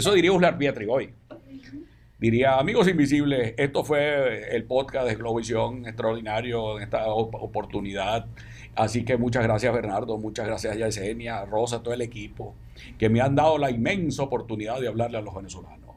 Eso diría Uslar Pietri hoy. Diría, amigos invisibles, esto fue el podcast de Globovisión, extraordinario en esta oportunidad. Así que muchas gracias, Bernardo, muchas gracias, Yesenia, Rosa, todo el equipo, que me han dado la inmensa oportunidad de hablarle a los venezolanos.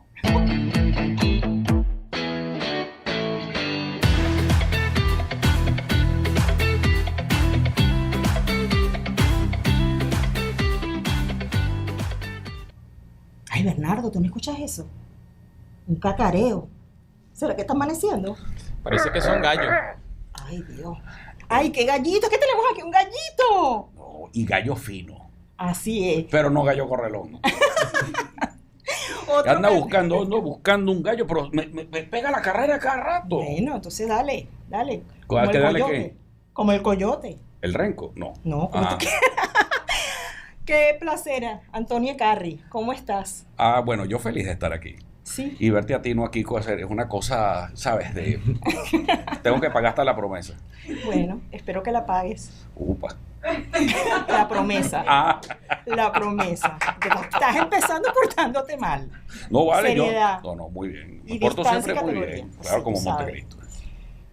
Ay, Bernardo, ¿tú no escuchas eso? Un cacareo. ¿Será que está amaneciendo? Parece que son gallos. Ay, Dios. Ay, qué gallito. ¿Qué tenemos aquí? ¡Un gallito! No, y gallo fino, Así es. pero no gallo correlón. Otro Anda gal- buscando un gallo, pero me pega la carrera cada rato. Bueno, entonces dale. ¿Cuál que dale qué? Como el coyote. ¿El renco? No. No, como Ah. Qué placer, Antonio Carri. ¿Cómo estás? Bueno, yo feliz de estar aquí. Sí. Y verte a ti no aquí es una cosa, ¿sabes? Tengo que pagar hasta la promesa. Bueno, espero que la pagues. Upa. La promesa. Ah, La promesa. Que estás empezando portándote mal. no vale, Seriedad. No, muy bien. Y Me porto distancia siempre y muy categoría. bien. Claro, Sí, como tú sabes. Montecristo.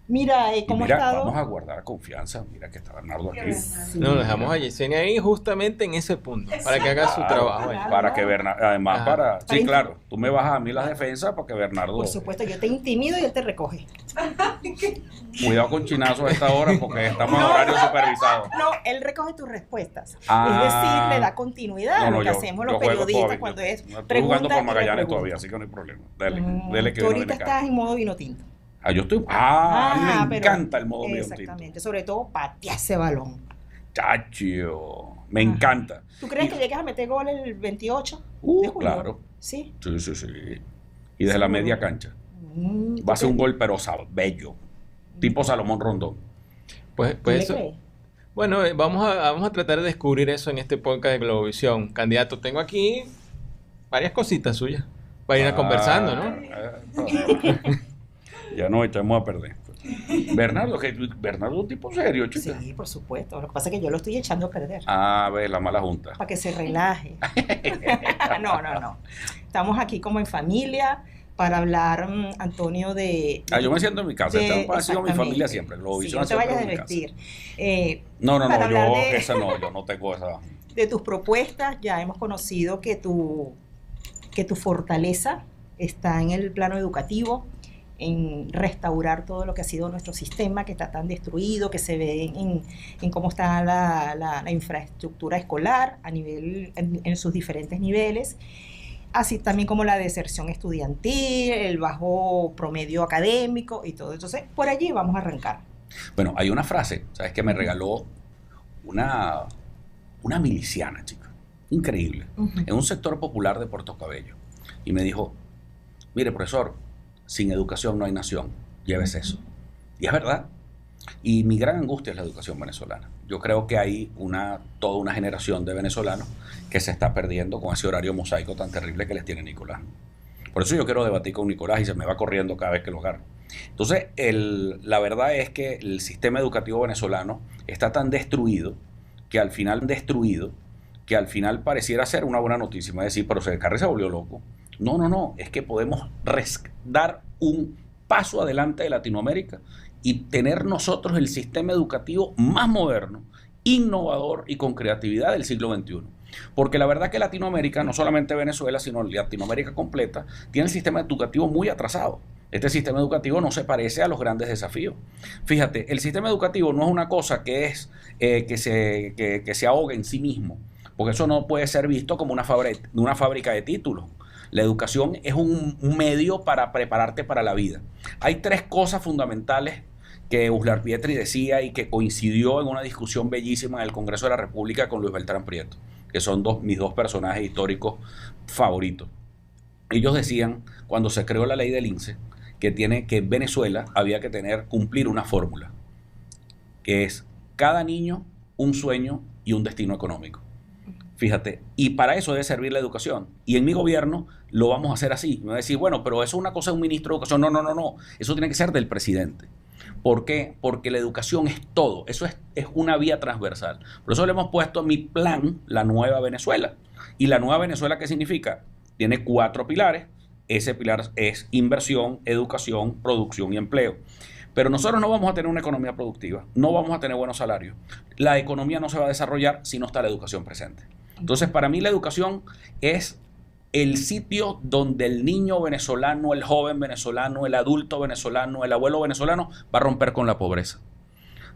Mira, Y ¿cómo mira, ha estado? vamos a guardar confianza. Mira que está Bernardo aquí. Sí. Nos dejamos a Yesenia ahí justamente en ese punto, para que haga su Claro, trabajo ahí. Para que Bernardo, además, Ajá. sí, claro, tú me bajas a mí las defensas porque Bernardo, Por supuesto, yo te intimido y él te recoge. cuidado con chinazo a esta hora porque estamos en horario supervisado. No, él recoge tus respuestas. Ah. Es decir, le da continuidad a lo que hacemos los juego periodistas todavía. cuando es No, estoy pregunta jugando por y Magallanes repregunta. todavía, así que no hay problema. Dele que Tú no ahorita viene estás en modo vino tinto. yo estoy. Me pero- encanta el modo medio Exactamente, sobre todo patear ese balón. Chacho, me Ajá. encanta. ¿Tú crees que llegas a meter gol el 28 de julio? Claro. Sí. Sí. Y desde la Seguro. media cancha. ¿Tú Va a ser un crees? gol, pero bello. Tipo Salomón Rondón. Pues ¿Tú le eso. crees? Bueno, vamos a tratar de descubrir eso en este podcast de Globovisión. Candidato, tengo aquí varias cositas suyas para ir conversando, ¿no? Ya nos echamos a perder. Bernardo es un tipo serio, chica. Sí, por supuesto. Lo que pasa es que yo lo estoy echando a perder. A ver, la mala junta. Para que se relaje. No. Estamos aquí como en familia para hablar, Antonio, de... Yo me siento en mi casa. Ha sido mi exactamente. familia siempre. Sí, Globovisión no te siempre vayas a en mi casa. desvestir. No, para hablar yo no tengo esa. de tus propuestas. Ya hemos conocido que tu fortaleza está en el plano educativo, en restaurar todo lo que ha sido nuestro sistema, que está tan destruido, que se ve en cómo está la infraestructura escolar a nivel, en sus diferentes niveles, así también como la deserción estudiantil, el bajo promedio académico y todo. Entonces, por allí vamos a arrancar. Bueno, hay una frase, ¿sabes? Que me regaló una miliciana, chica. Increíble. En un sector popular de Puerto Cabello. Y me dijo, mire, profesor, sin educación no hay nación. Llévese eso. Y es verdad. Y mi gran angustia es la educación venezolana. Yo creo que hay toda una generación de venezolanos que se está perdiendo con ese horario mosaico tan terrible que les tiene Nicolás. Por eso yo quiero debatir con Nicolás y se me va corriendo cada vez que lo agarro. Entonces, la verdad es que el sistema educativo venezolano está tan destruido que al final pareciera ser una buena noticia. Me va a decir, pero Carri se volvió loco. No, es que podemos dar un paso adelante de Latinoamérica y tener nosotros el sistema educativo más moderno, innovador y con creatividad del siglo XXI. Porque la verdad que Latinoamérica, no solamente Venezuela, sino Latinoamérica completa, tiene el sistema educativo muy atrasado. Este sistema educativo no se parece a los grandes desafíos. Fíjate, el sistema educativo no es una cosa que se ahogue en sí mismo, porque eso no puede ser visto como una fábrica de títulos. La educación es un medio para prepararte para la vida. Hay tres cosas fundamentales que Uslar Pietri decía y que coincidió en una discusión bellísima en el Congreso de la República con Luis Beltrán Prieto, que son mis dos personajes históricos favoritos. Ellos decían, cuando se creó la ley del INSEE, que Venezuela había que cumplir una fórmula, que es cada niño, un sueño y un destino económico. Fíjate, y para eso debe servir la educación. Y en mi gobierno lo vamos a hacer así. Me va a decir, bueno, pero eso es una cosa de un ministro de educación. No. Eso tiene que ser del presidente. ¿Por qué? Porque la educación es todo. Eso es una vía transversal. Por eso le hemos puesto a mi plan la nueva Venezuela. ¿Y la nueva Venezuela qué significa? tiene 4 pilares. Ese pilar es inversión, educación, producción y empleo. Pero nosotros no vamos a tener una economía productiva, no vamos a tener buenos salarios. La economía no se va a desarrollar si no está la educación presente. Entonces, para mí la educación es el sitio donde el niño venezolano, el joven venezolano, el adulto venezolano, el abuelo venezolano va a romper con la pobreza.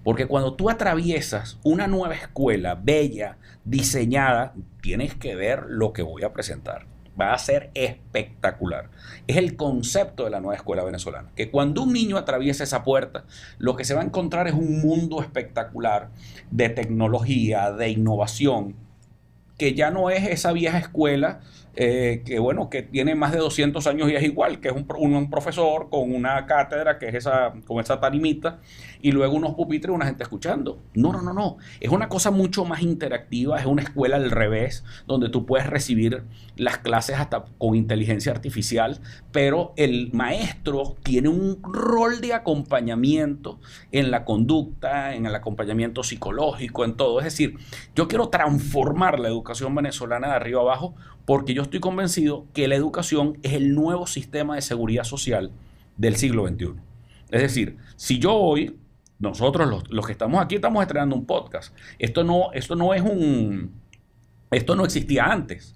Porque cuando tú atraviesas una nueva escuela bella, diseñada, tienes que ver lo que voy a presentar. Va a ser espectacular. Es el concepto de la nueva escuela venezolana. Que cuando un niño atraviesa esa puerta, lo que se va a encontrar es un mundo espectacular de tecnología, de innovación, que ya no es esa vieja escuela que tiene más de 200 años y es igual, que es un profesor con una cátedra, que es con esa tarimita, y luego unos pupitres y una gente escuchando. No. Es una cosa mucho más interactiva, es una escuela al revés, donde tú puedes recibir las clases hasta con inteligencia artificial, pero el maestro tiene un rol de acompañamiento en la conducta, en el acompañamiento psicológico, en todo. Es decir, yo quiero transformar la educación venezolana de arriba abajo, porque yo estoy convencido que la educación es el nuevo sistema de seguridad social del siglo XXI. Es decir, si yo hoy, nosotros los que estamos aquí estamos estrenando un podcast, esto no existía antes.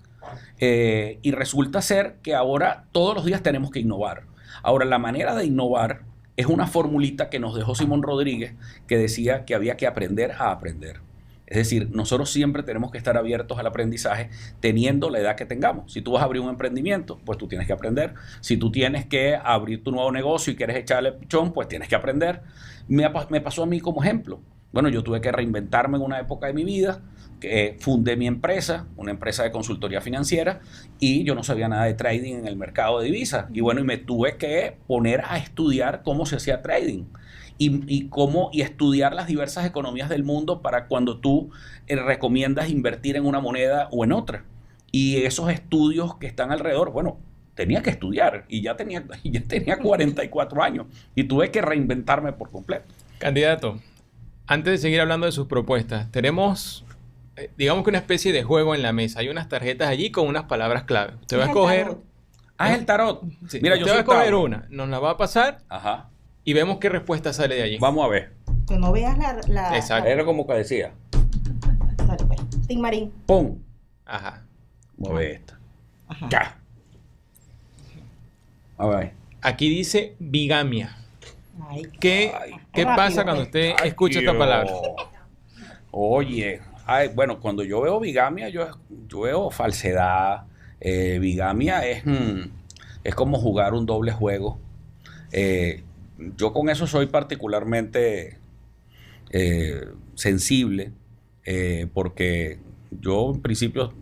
Y resulta ser que ahora todos los días tenemos que innovar. Ahora, la manera de innovar es una formulita que nos dejó Simón Rodríguez, que decía que había que aprender a aprender. Es decir, nosotros siempre tenemos que estar abiertos al aprendizaje teniendo la edad que tengamos. Si tú vas a abrir un emprendimiento, pues tú tienes que aprender. Si tú tienes que abrir tu nuevo negocio y quieres echarle pichón, pues tienes que aprender. Me pasó a mí como ejemplo. Bueno, yo tuve que reinventarme en una época de mi vida, que fundé mi empresa, una empresa de consultoría financiera, y yo no sabía nada de trading en el mercado de divisas. Y bueno, y me tuve que poner a estudiar cómo se hacía trading. Y estudiar las diversas economías del mundo para cuando tú recomiendas invertir en una moneda o en otra. Y esos estudios que están alrededor, bueno, tenía que estudiar y ya tenía 44 años y tuve que reinventarme por completo. Candidato, antes de seguir hablando de sus propuestas, tenemos, digamos que una especie de juego en la mesa. Hay unas tarjetas allí con unas palabras clave. Usted va a escoger... Ah, es el tarot. Sí. Mira, usted va a escoger una, nos la va a pasar. Ajá. Y vemos qué respuesta sale de allí. Vamos a ver. Que no veas la Exacto. Era como que decía. Dale, pues. Tim Marín. ¡Pum! Ajá. Vamos a ver esta. Ajá. ¡Ya! A ver. Aquí dice bigamia. Ay, ¿Qué rápido, pasa cuando pues. usted escucha esta palabra? Oye, bueno, cuando yo veo bigamia, yo veo falsedad. Bigamia es como jugar un doble juego. Yo con eso soy particularmente sensible, porque yo en principio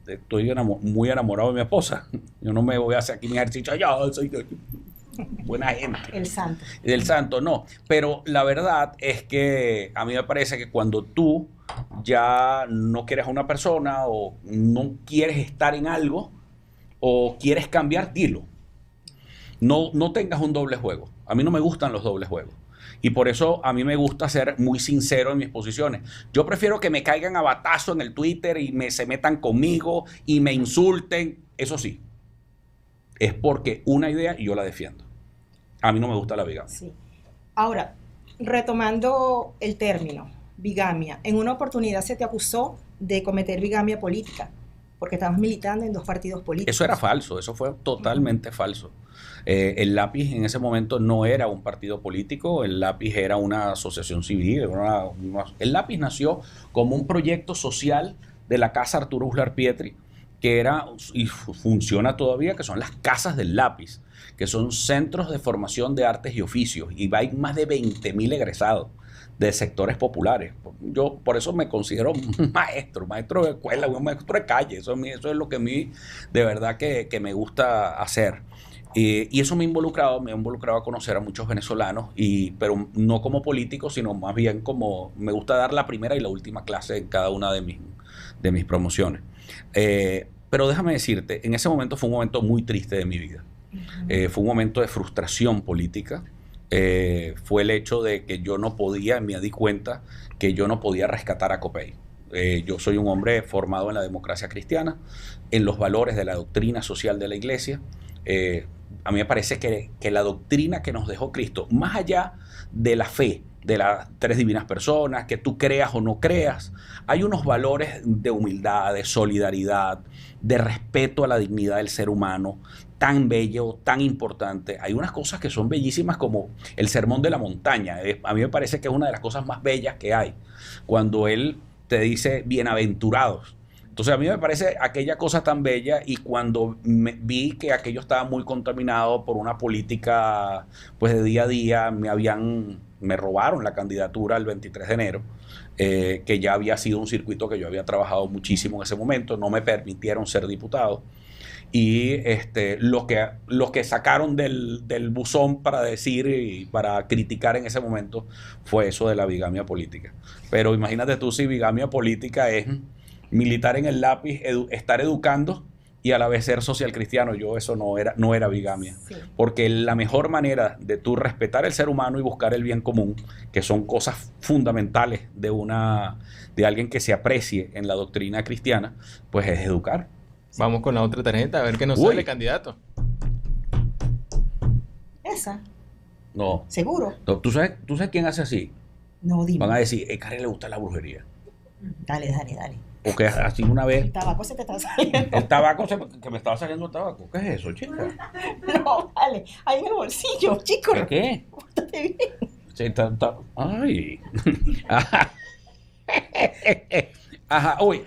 estoy muy enamorado de mi esposa. Yo no me voy a hacer aquí mi ejercicio, yo soy buena gente. El santo. Del santo, no. Pero la verdad es que a mí me parece que cuando tú ya no quieres a una persona o no quieres estar en algo o quieres cambiar, dilo. No tengas un doble juego. A mí no me gustan los dobles juegos. Y por eso a mí me gusta ser muy sincero en mis posiciones. Yo prefiero que me caigan a batazo en el Twitter y se metan conmigo y me insulten. Eso sí, es porque una idea y yo la defiendo. A mí no me gusta la bigamia. Sí. Ahora, retomando el término, bigamia. En una oportunidad se te acusó de cometer bigamia política, porque estabas militando en 2 partidos políticos. Eso era falso, eso fue totalmente falso. El Lápiz en ese momento no era un partido político, el Lápiz era una asociación civil. El Lápiz nació como un proyecto social de la Casa Arturo Uslar Pietri, que era y funciona todavía, que son las Casas del Lápiz, que son centros de formación de artes y oficios, y hay más de 20.000 egresados de sectores populares. Yo por eso me considero maestro de escuela, un maestro de calle. Eso es lo que a mí de verdad que me gusta hacer. Y eso me ha involucrado a conocer a muchos venezolanos, pero no como político, sino más bien como me gusta dar la primera y la última clase en cada una de mis promociones. Pero déjame decirte, en ese momento fue un momento muy triste de mi vida. Fue un momento de frustración política. Fue el hecho de que yo no podía, me di cuenta que yo no podía rescatar a Copey. Yo soy un hombre formado en la democracia cristiana, en los valores de la doctrina social de la Iglesia. A mí me parece que la doctrina que nos dejó Cristo, más allá de la fe, de las tres divinas personas, que tú creas o no creas, hay unos valores de humildad, de solidaridad, de respeto a la dignidad del ser humano, tan bello, tan importante. Hay unas cosas que son bellísimas como el Sermón de la Montaña. A mí me parece que es una de las cosas más bellas que hay, cuando él te dice bienaventurados. Entonces a mí me parece aquella cosa tan bella, y cuando vi que aquello estaba muy contaminado por una política pues de día a día, me robaron la candidatura el 23 de enero, que ya había sido un circuito que yo había trabajado muchísimo en ese momento, no me permitieron ser diputado. Y lo que sacaron del buzón para decir y para criticar en ese momento fue eso de la bigamia política. Pero imagínate tú, si bigamia política es militar en el lápiz, estar educando y a la vez ser social cristiano, eso no era bigamia. Sí. Porque la mejor manera de tú respetar el ser humano y buscar el bien común, que son cosas fundamentales de alguien que se aprecie en la doctrina cristiana, pues es educar. Vamos con la otra tarjeta, a ver qué nos sale, candidato. ¿Esa? No. ¿Seguro? No, ¿Tú sabes quién hace así? No, dime. Van a decir, a Karen le gusta la brujería. Dale. Porque así una vez... El tabaco se te está saliendo. El tabaco, que me estaba saliendo el tabaco. ¿Qué es eso, chica? No, vale. Ahí en el bolsillo, chico. ¿Qué? Pórtate bien. Sí, ay. Ajá, uy,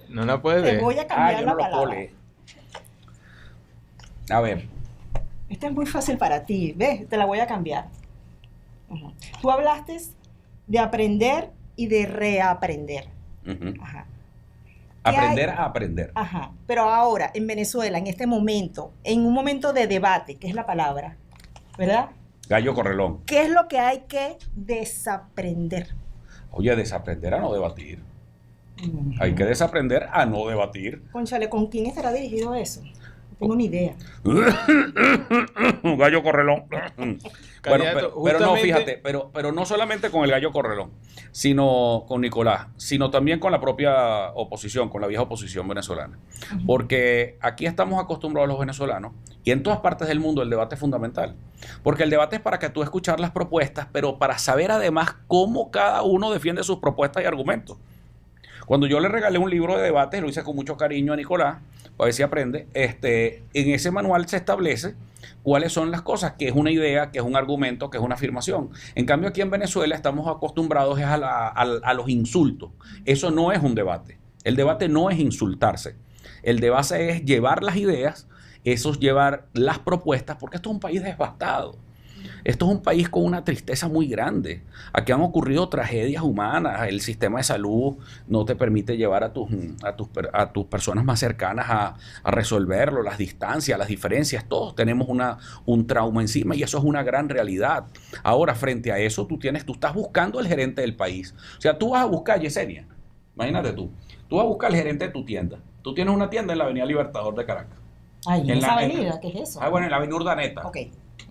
No la puedes ver. Te voy a cambiar yo la no lo palabra. puedo leer. A ver. Esta es muy fácil para ti, ¿ves? Te la voy a cambiar. Uh-huh. Tú hablaste de aprender y de reaprender. Uh-huh. Ajá. Aprender a aprender. Ajá. Pero ahora, en Venezuela, en este momento, en un momento de debate, que es la palabra, ¿verdad? Gallo correlón. ¿Qué es lo que hay que desaprender? Oye, desaprender a no debatir. Uh-huh. Hay que desaprender a no debatir. Cónchale, ¿con quién estará dirigido eso? No tengo ni idea. Gallo correlón. Bueno, pero no, justamente... fíjate, pero no solamente con el gallo correlón, sino con Nicolás, sino también con la propia oposición, con la vieja oposición venezolana. Uh-huh. Porque aquí estamos acostumbrados los venezolanos, y en todas partes del mundo el debate es fundamental. Porque el debate es para que tú escuchar las propuestas, pero para saber además cómo cada uno defiende sus propuestas y argumentos. Cuando yo le regalé un libro de debate, lo hice con mucho cariño a Nicolás, para ver si aprende, en ese manual se establece cuáles son las cosas, que es una idea, que es un argumento, que es una afirmación. En cambio, aquí en Venezuela estamos acostumbrados a los insultos. Eso no es un debate. El debate no es insultarse. El debate es llevar las ideas, eso es llevar las propuestas, porque esto es un país devastado. Esto es un país con una tristeza muy grande. Aquí han ocurrido tragedias humanas. El sistema de salud no te permite llevar a tus personas más cercanas a resolverlo. Las distancias, las diferencias, todos tenemos un trauma encima, y eso es una gran realidad. Ahora, frente a eso, tú estás buscando el gerente del país. O sea, tú vas a buscar, Yesenia, imagínate tú vas a buscar el gerente de tu tienda. Tú tienes una tienda en la Avenida Libertador de Caracas. Ay, ¿en esa avenida? ¿Qué es eso? Bueno, en la Avenida Urdaneta. Ok.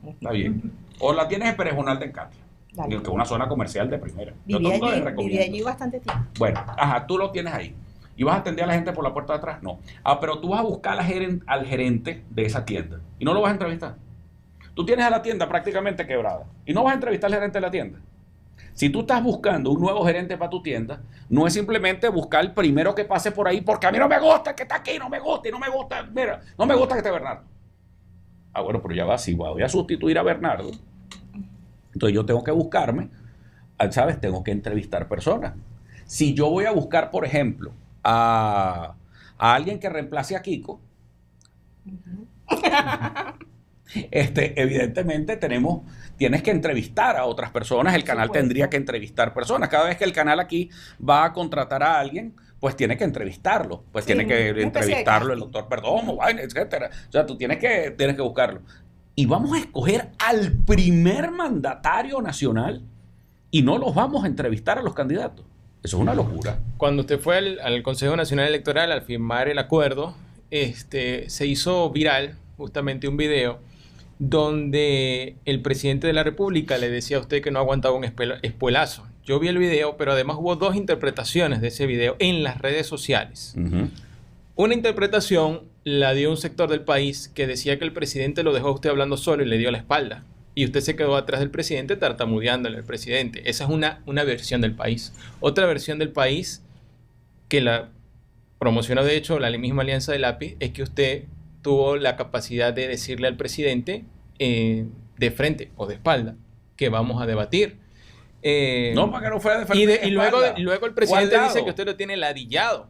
Está bien. O la tienes en Perejonal de Encatia, que es una zona comercial de primera. Viví allí bastante tiempo. Bueno, tú lo tienes ahí. ¿Y vas a atender a la gente por la puerta de atrás? No. Pero tú vas a buscar al gerente de esa tienda y no lo vas a entrevistar. Tú tienes a la tienda prácticamente quebrada y no vas a entrevistar al gerente de la tienda. Si tú estás buscando un nuevo gerente para tu tienda, no es simplemente buscar el primero que pase por ahí, porque a mí no me gusta que está aquí, no me gusta, mira, no me gusta que esté Bernardo. Bueno, pero ya va, si voy a sustituir a Bernardo, entonces yo tengo que buscarme, ¿sabes? Tengo que entrevistar personas. Si yo voy a buscar, por ejemplo, a alguien que reemplace a Kiko, evidentemente tienes que entrevistar a otras personas, el canal tendría que entrevistar personas. Cada vez que el canal aquí va a contratar a alguien, pues tiene que entrevistarlo, pues sí, tiene que entrevistarlo el doctor Perdomo, etcétera. O sea, tú tienes que buscarlo. Y vamos a escoger al primer mandatario nacional y no los vamos a entrevistar a los candidatos. Eso es una locura. Cuando usted fue al Consejo Nacional Electoral al firmar el acuerdo, se hizo viral justamente un video donde el presidente de la República le decía a usted que no aguantaba un espuelazo. Yo vi el video, pero además hubo dos interpretaciones de ese video en las redes sociales. Ujú. Una interpretación la dio un sector del país que decía que el presidente lo dejó a usted hablando solo y le dio la espalda. Y usted se quedó atrás del presidente tartamudeándole al presidente. Esa es una versión del país. Otra versión del país, que la promocionó de hecho la misma Alianza del Lápiz, es que usted tuvo la capacidad de decirle al presidente de frente o de espalda que vamos a debatir. No, para que no fuera de frente. Y luego el presidente dice que usted lo tiene ladillado.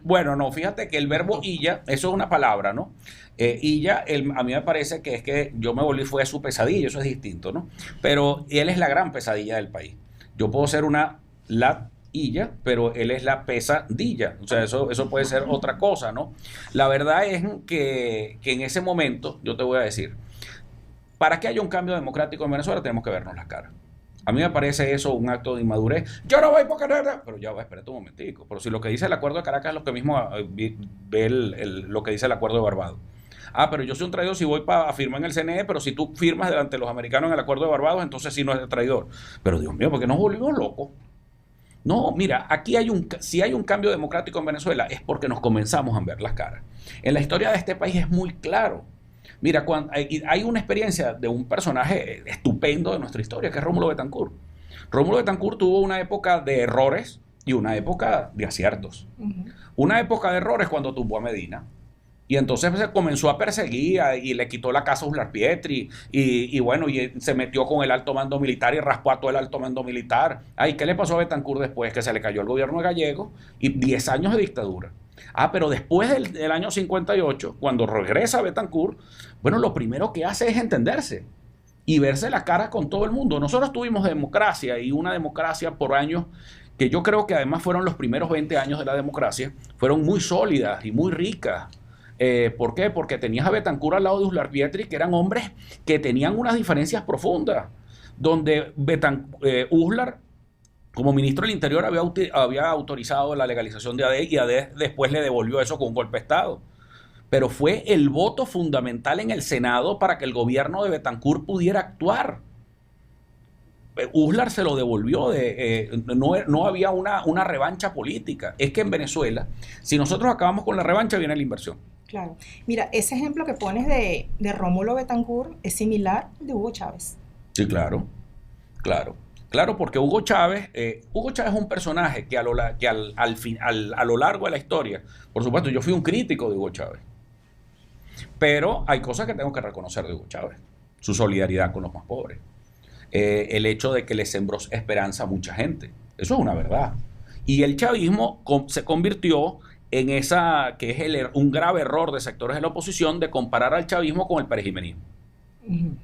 Bueno, no, fíjate que el verbo illa, eso es una palabra, ¿no? Illa, a mí me parece que es que yo me volví, fue su pesadilla, eso es distinto, ¿no? Pero él es la gran pesadilla del país. Yo puedo ser una illa, pero él es la pesadilla. O sea, eso puede ser otra cosa, ¿no? La verdad es que en ese momento, yo te voy a decir, para que haya un cambio democrático en Venezuela tenemos que vernos las caras. A mí me parece eso un acto de inmadurez. Yo no voy porque... Pero ya va, espérate un momentico. Pero si lo que dice el Acuerdo de Caracas es lo que mismo ve lo que dice el Acuerdo de Barbados. Ah, pero yo soy un traidor si voy a firmar en el CNE, pero si tú firmas delante de los americanos en el Acuerdo de Barbados, entonces sí no eres traidor. Pero Dios mío, ¿por qué nos volvimos locos? No, mira, aquí si hay un cambio democrático en Venezuela es porque nos comenzamos a ver las caras. En la historia de este país es muy claro. Mira, hay una experiencia de un personaje estupendo de nuestra historia, que es Rómulo Betancourt. Rómulo Betancourt tuvo una época de errores y una época de aciertos. Uh-huh. Una época de errores cuando tumbó a Medina. Y entonces se comenzó a perseguir y le quitó la casa a Uslar Pietri y bueno, y se metió con el alto mando militar y raspó a todo el alto mando militar. Ay, ¿qué le pasó a Betancourt después? Que se le cayó el gobierno de Gallego y 10 años de dictadura. Ah, pero después del año 58, cuando regresa Betancourt, bueno, lo primero que hace es entenderse y verse la cara con todo el mundo. Nosotros tuvimos democracia y una democracia por años que yo creo que además fueron los primeros 20 años de la democracia, fueron muy sólidas y muy ricas. ¿Por qué? Porque tenías a Betancourt al lado de Uslar Pietri, que eran hombres que tenían unas diferencias profundas, donde Uslar, como ministro del Interior, había autorizado la legalización de ADE y ADE después le devolvió eso con un golpe de Estado. Pero fue el voto fundamental en el Senado para que el gobierno de Betancourt pudiera actuar. Uslar se lo devolvió, no había una revancha política. Es que en Venezuela, si nosotros acabamos con la revancha, viene la inversión. Claro. Mira, ese ejemplo que pones de Rómulo Betancourt es similar al de Hugo Chávez. Sí, claro. Claro, porque Hugo Chávez es un personaje que a lo largo de la historia, por supuesto, yo fui un crítico de Hugo Chávez, pero hay cosas que tengo que reconocer de Hugo Chávez. Su solidaridad con los más pobres. El hecho de que le sembró esperanza a mucha gente. Eso es una verdad. Y el chavismo se convirtió en que es un grave error de sectores de la oposición de comparar al chavismo con el perejimenismo. Uh-huh.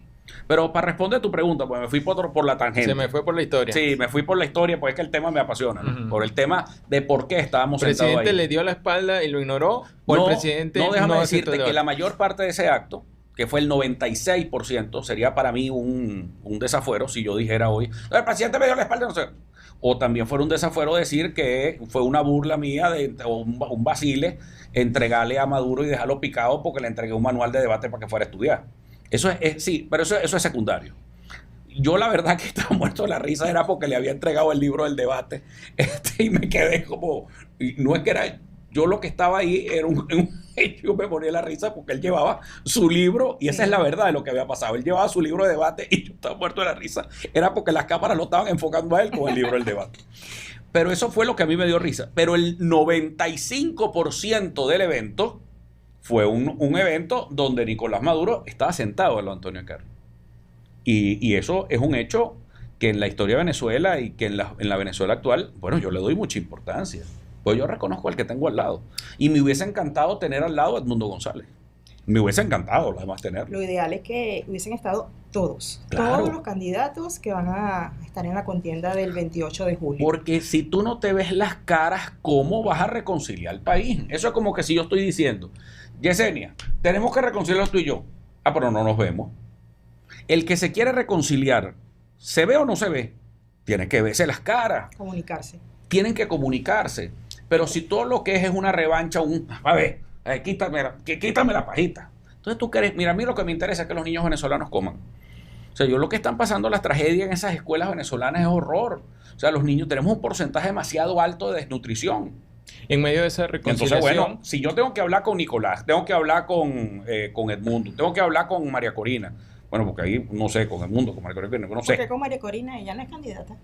Pero para responder a tu pregunta, pues me fui por la tangente. Se me fue por la historia. Sí, me fui por la historia, pues es que el tema me apasiona, ¿no? Uh-huh. Por el tema de por qué estábamos sentados ahí. ¿El presidente le dio la espalda y lo ignoró? ¿O no, el presidente déjame decirte que la mayor parte de ese acto, que fue el 96%, sería para mí un desafuero si yo dijera hoy, el presidente me dio la espalda, no sé. O también fuera un desafuero decir que fue una burla mía o un vacile entregarle a Maduro y dejarlo picado porque le entregué un manual de debate para que fuera a estudiar. Eso sí, pero eso es secundario. Yo la verdad que estaba muerto de la risa era porque le había entregado el libro del debate y me quedé como, no es que era... Yo lo que estaba ahí era yo me ponía la risa porque él llevaba su libro y esa es la verdad de lo que había pasado. Él llevaba su libro de debate y yo estaba muerto de la risa. Era porque las cámaras lo estaban enfocando a él con el libro del debate. Pero eso fue lo que a mí me dio risa. Pero el 95% del evento fue un evento donde Nicolás Maduro estaba sentado al lado de Antonio Carr. Y eso es un hecho que en la historia de Venezuela y que en la Venezuela actual, bueno, yo le doy mucha importancia. Pues yo reconozco al que tengo al lado. Y me hubiese encantado tener al lado a Edmundo González. Me hubiese encantado, además, tenerlo. Lo ideal es que hubiesen estado todos. Claro. Todos los candidatos que van a estar en la contienda del 28 de julio. Porque si tú no te ves las caras, ¿cómo vas a reconciliar el país? Eso es como que si yo estoy diciendo, Yesenia, tenemos que reconciliarnos tú y yo. Ah, pero no nos vemos. El que se quiere reconciliar, ¿se ve o no se ve? Tiene que verse las caras. Comunicarse. Tienen que comunicarse. Pero si todo lo que es una revancha, a ver, quítame la pajita. Entonces tú quieres, mira, a mí lo que me interesa es que los niños venezolanos coman. O sea, yo lo que están pasando, las tragedias en esas escuelas venezolanas es horror. O sea, los niños, tenemos un porcentaje demasiado alto de desnutrición. En medio de esa reconciliación... Entonces, bueno, si yo tengo que hablar con Nicolás, tengo que hablar con Edmundo, tengo que hablar con María Corina, bueno, porque ahí, no sé, con Edmundo, con María Corina, no sé. Porque con María Corina ella no es candidata.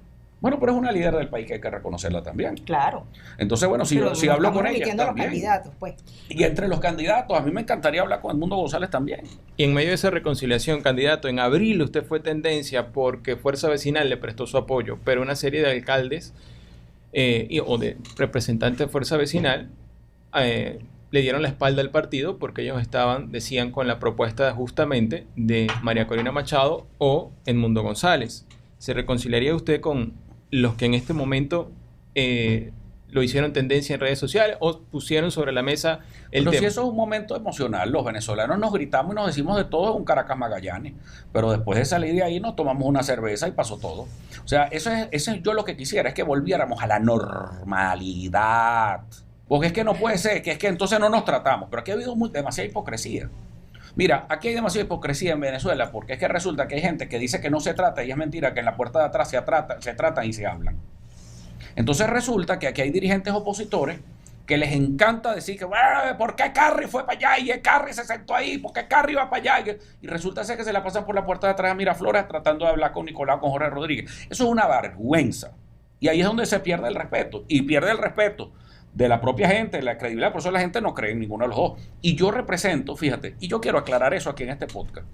Bueno, pero es una líder del país que hay que reconocerla también. Claro. Entonces, bueno, si hablo con ella los también. candidatos, pues. Y entre los candidatos, a mí me encantaría hablar con Edmundo González también. Y en medio de esa reconciliación, candidato, en abril usted fue tendencia porque Fuerza Vecinal le prestó su apoyo, pero una serie de alcaldes o de representantes de Fuerza Vecinal le dieron la espalda al partido porque ellos decían, con la propuesta justamente de María Corina Machado o Edmundo González. ¿Se reconciliaría usted con los que en este momento lo hicieron tendencia en redes sociales o pusieron sobre la mesa el Pero tema? si eso es un momento emocional, los venezolanos nos gritamos y nos decimos de todo en un Caracas Magallanes, pero después de salir de ahí nos tomamos una cerveza y pasó todo. O sea, eso es yo lo que quisiera, es que volviéramos a la normalidad. Porque es que no puede ser, que es que entonces no nos tratamos, pero aquí ha habido demasiada hipocresía. Mira, aquí hay demasiada hipocresía en Venezuela, porque es que resulta que hay gente que dice que no se trata y es mentira, que en la puerta de atrás se tratan y se hablan. Entonces resulta que aquí hay dirigentes opositores que les encanta decir que ¿por qué Carri fue para allá? Y Carri se sentó ahí, ¿por qué Carri iba para allá? Y resulta ser que se la pasan por la puerta de atrás a Miraflores tratando de hablar con Nicolás, con Jorge Rodríguez. Eso es una vergüenza. Y ahí es donde se pierde el respeto. Y pierde el respeto de la propia gente, la credibilidad. Por eso la gente no cree en ninguno de los dos. Y yo represento, fíjate, y yo quiero aclarar eso aquí en este podcast.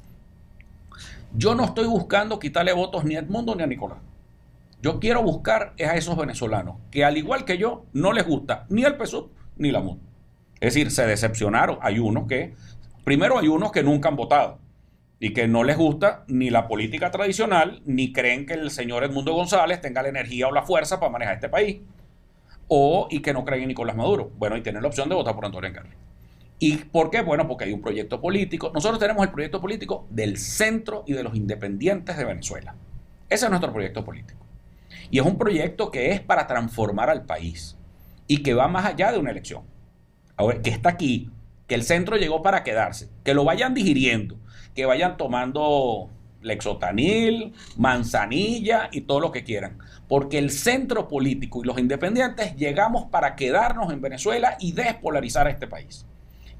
Yo no estoy buscando quitarle votos ni a Edmundo ni a Nicolás. Yo quiero buscar a esos venezolanos que, al igual que yo, no les gusta ni el PSUV ni la MUD. Es decir, se decepcionaron. Primero hay unos que nunca han votado y que no les gusta ni la política tradicional, ni creen que el señor Edmundo González tenga la energía o la fuerza para manejar este país, y que no creen en Nicolás Maduro. Bueno, y tienen la opción de votar por Antonio Encarni. ¿Y por qué? Bueno, porque hay un proyecto político. Nosotros tenemos el proyecto político del centro y de los independientes de Venezuela. Ese es nuestro proyecto político. Y es un proyecto que es para transformar al país y que va más allá de una elección. Ahora, que está aquí, que el centro llegó para quedarse, que lo vayan digiriendo, que vayan tomando Lexotanil, manzanilla y todo lo que quieran. Porque el centro político y los independientes llegamos para quedarnos en Venezuela y despolarizar a este país.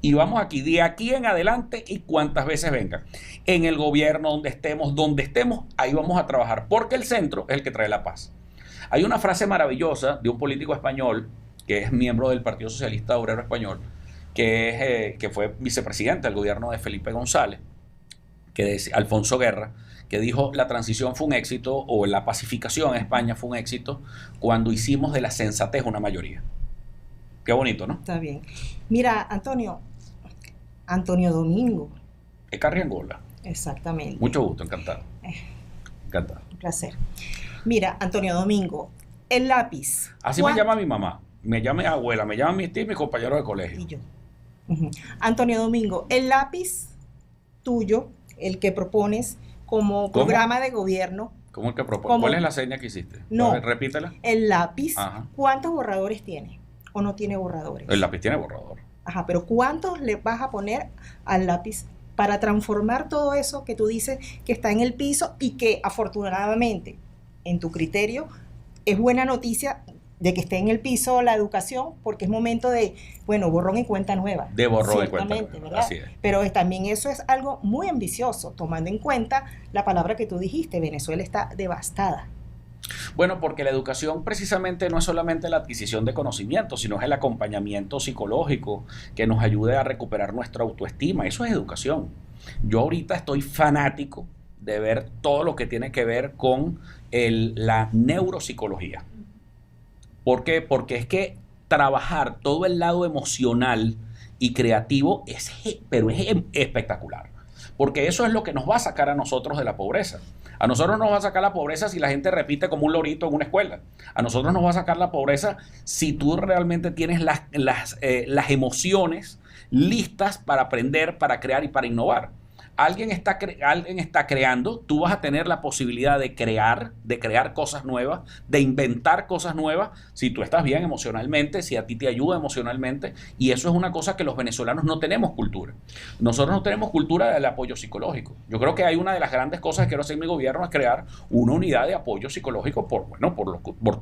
Y vamos aquí, de aquí en adelante y cuantas veces vengan. En el gobierno, donde estemos, ahí vamos a trabajar. Porque el centro es el que trae la paz. Hay una frase maravillosa de un político español, que es miembro del Partido Socialista Obrero Español, que fue vicepresidente del gobierno de Felipe González, Alfonso Guerra, que dijo: la transición fue un éxito, o la pacificación en España fue un éxito, cuando hicimos de la sensatez una mayoría. Qué bonito, ¿no? Está bien. Mira, Antonio Domingo. Es Carriangola. Exactamente. Mucho gusto, encantado. Encantado. Un placer. Mira, Antonio Domingo, el lápiz. Así me llama mi mamá, me llama mi abuela, me llama mis tíos y mis compañeros de colegio. Y yo. Antonio Domingo, el lápiz tuyo, el que propones como programa de gobierno. ¿Cómo el que propones? ¿Cuál es la seña que hiciste? No. Repítela. El lápiz, Ajá. ¿Cuántos borradores tiene? ¿O no tiene borradores? El lápiz tiene borrador. Ajá, pero ¿cuántos le vas a poner al lápiz para transformar todo eso que tú dices que está en el piso y que afortunadamente, en tu criterio, es buena noticia de que esté en el piso la educación, porque es momento de, borrón y cuenta nueva. De borrón y cuenta nueva, ¿verdad? así es. Pero también eso es algo muy ambicioso, tomando en cuenta la palabra que tú dijiste: Venezuela está devastada. Bueno, porque la educación precisamente no es solamente la adquisición de conocimientos, sino es el acompañamiento psicológico que nos ayude a recuperar nuestra autoestima. Eso es educación. Yo ahorita estoy fanático de ver todo lo que tiene que ver con la neuropsicología. ¿Por qué? Porque es que trabajar todo el lado emocional y creativo es espectacular. Porque eso es lo que nos va a sacar a nosotros de la pobreza. A nosotros nos va a sacar la pobreza si la gente repite como un lorito en una escuela. A nosotros nos va a sacar la pobreza si tú realmente tienes las emociones listas para aprender, para crear y para innovar. alguien está creando, tú vas a tener la posibilidad de crear cosas nuevas, de inventar cosas nuevas, si tú estás bien emocionalmente, si a ti te ayuda emocionalmente, y eso es una cosa que los venezolanos no tenemos cultura. Nosotros no tenemos cultura del apoyo psicológico. Yo creo que hay una de las grandes cosas que quiero hacer en mi gobierno es crear una unidad de apoyo psicológico por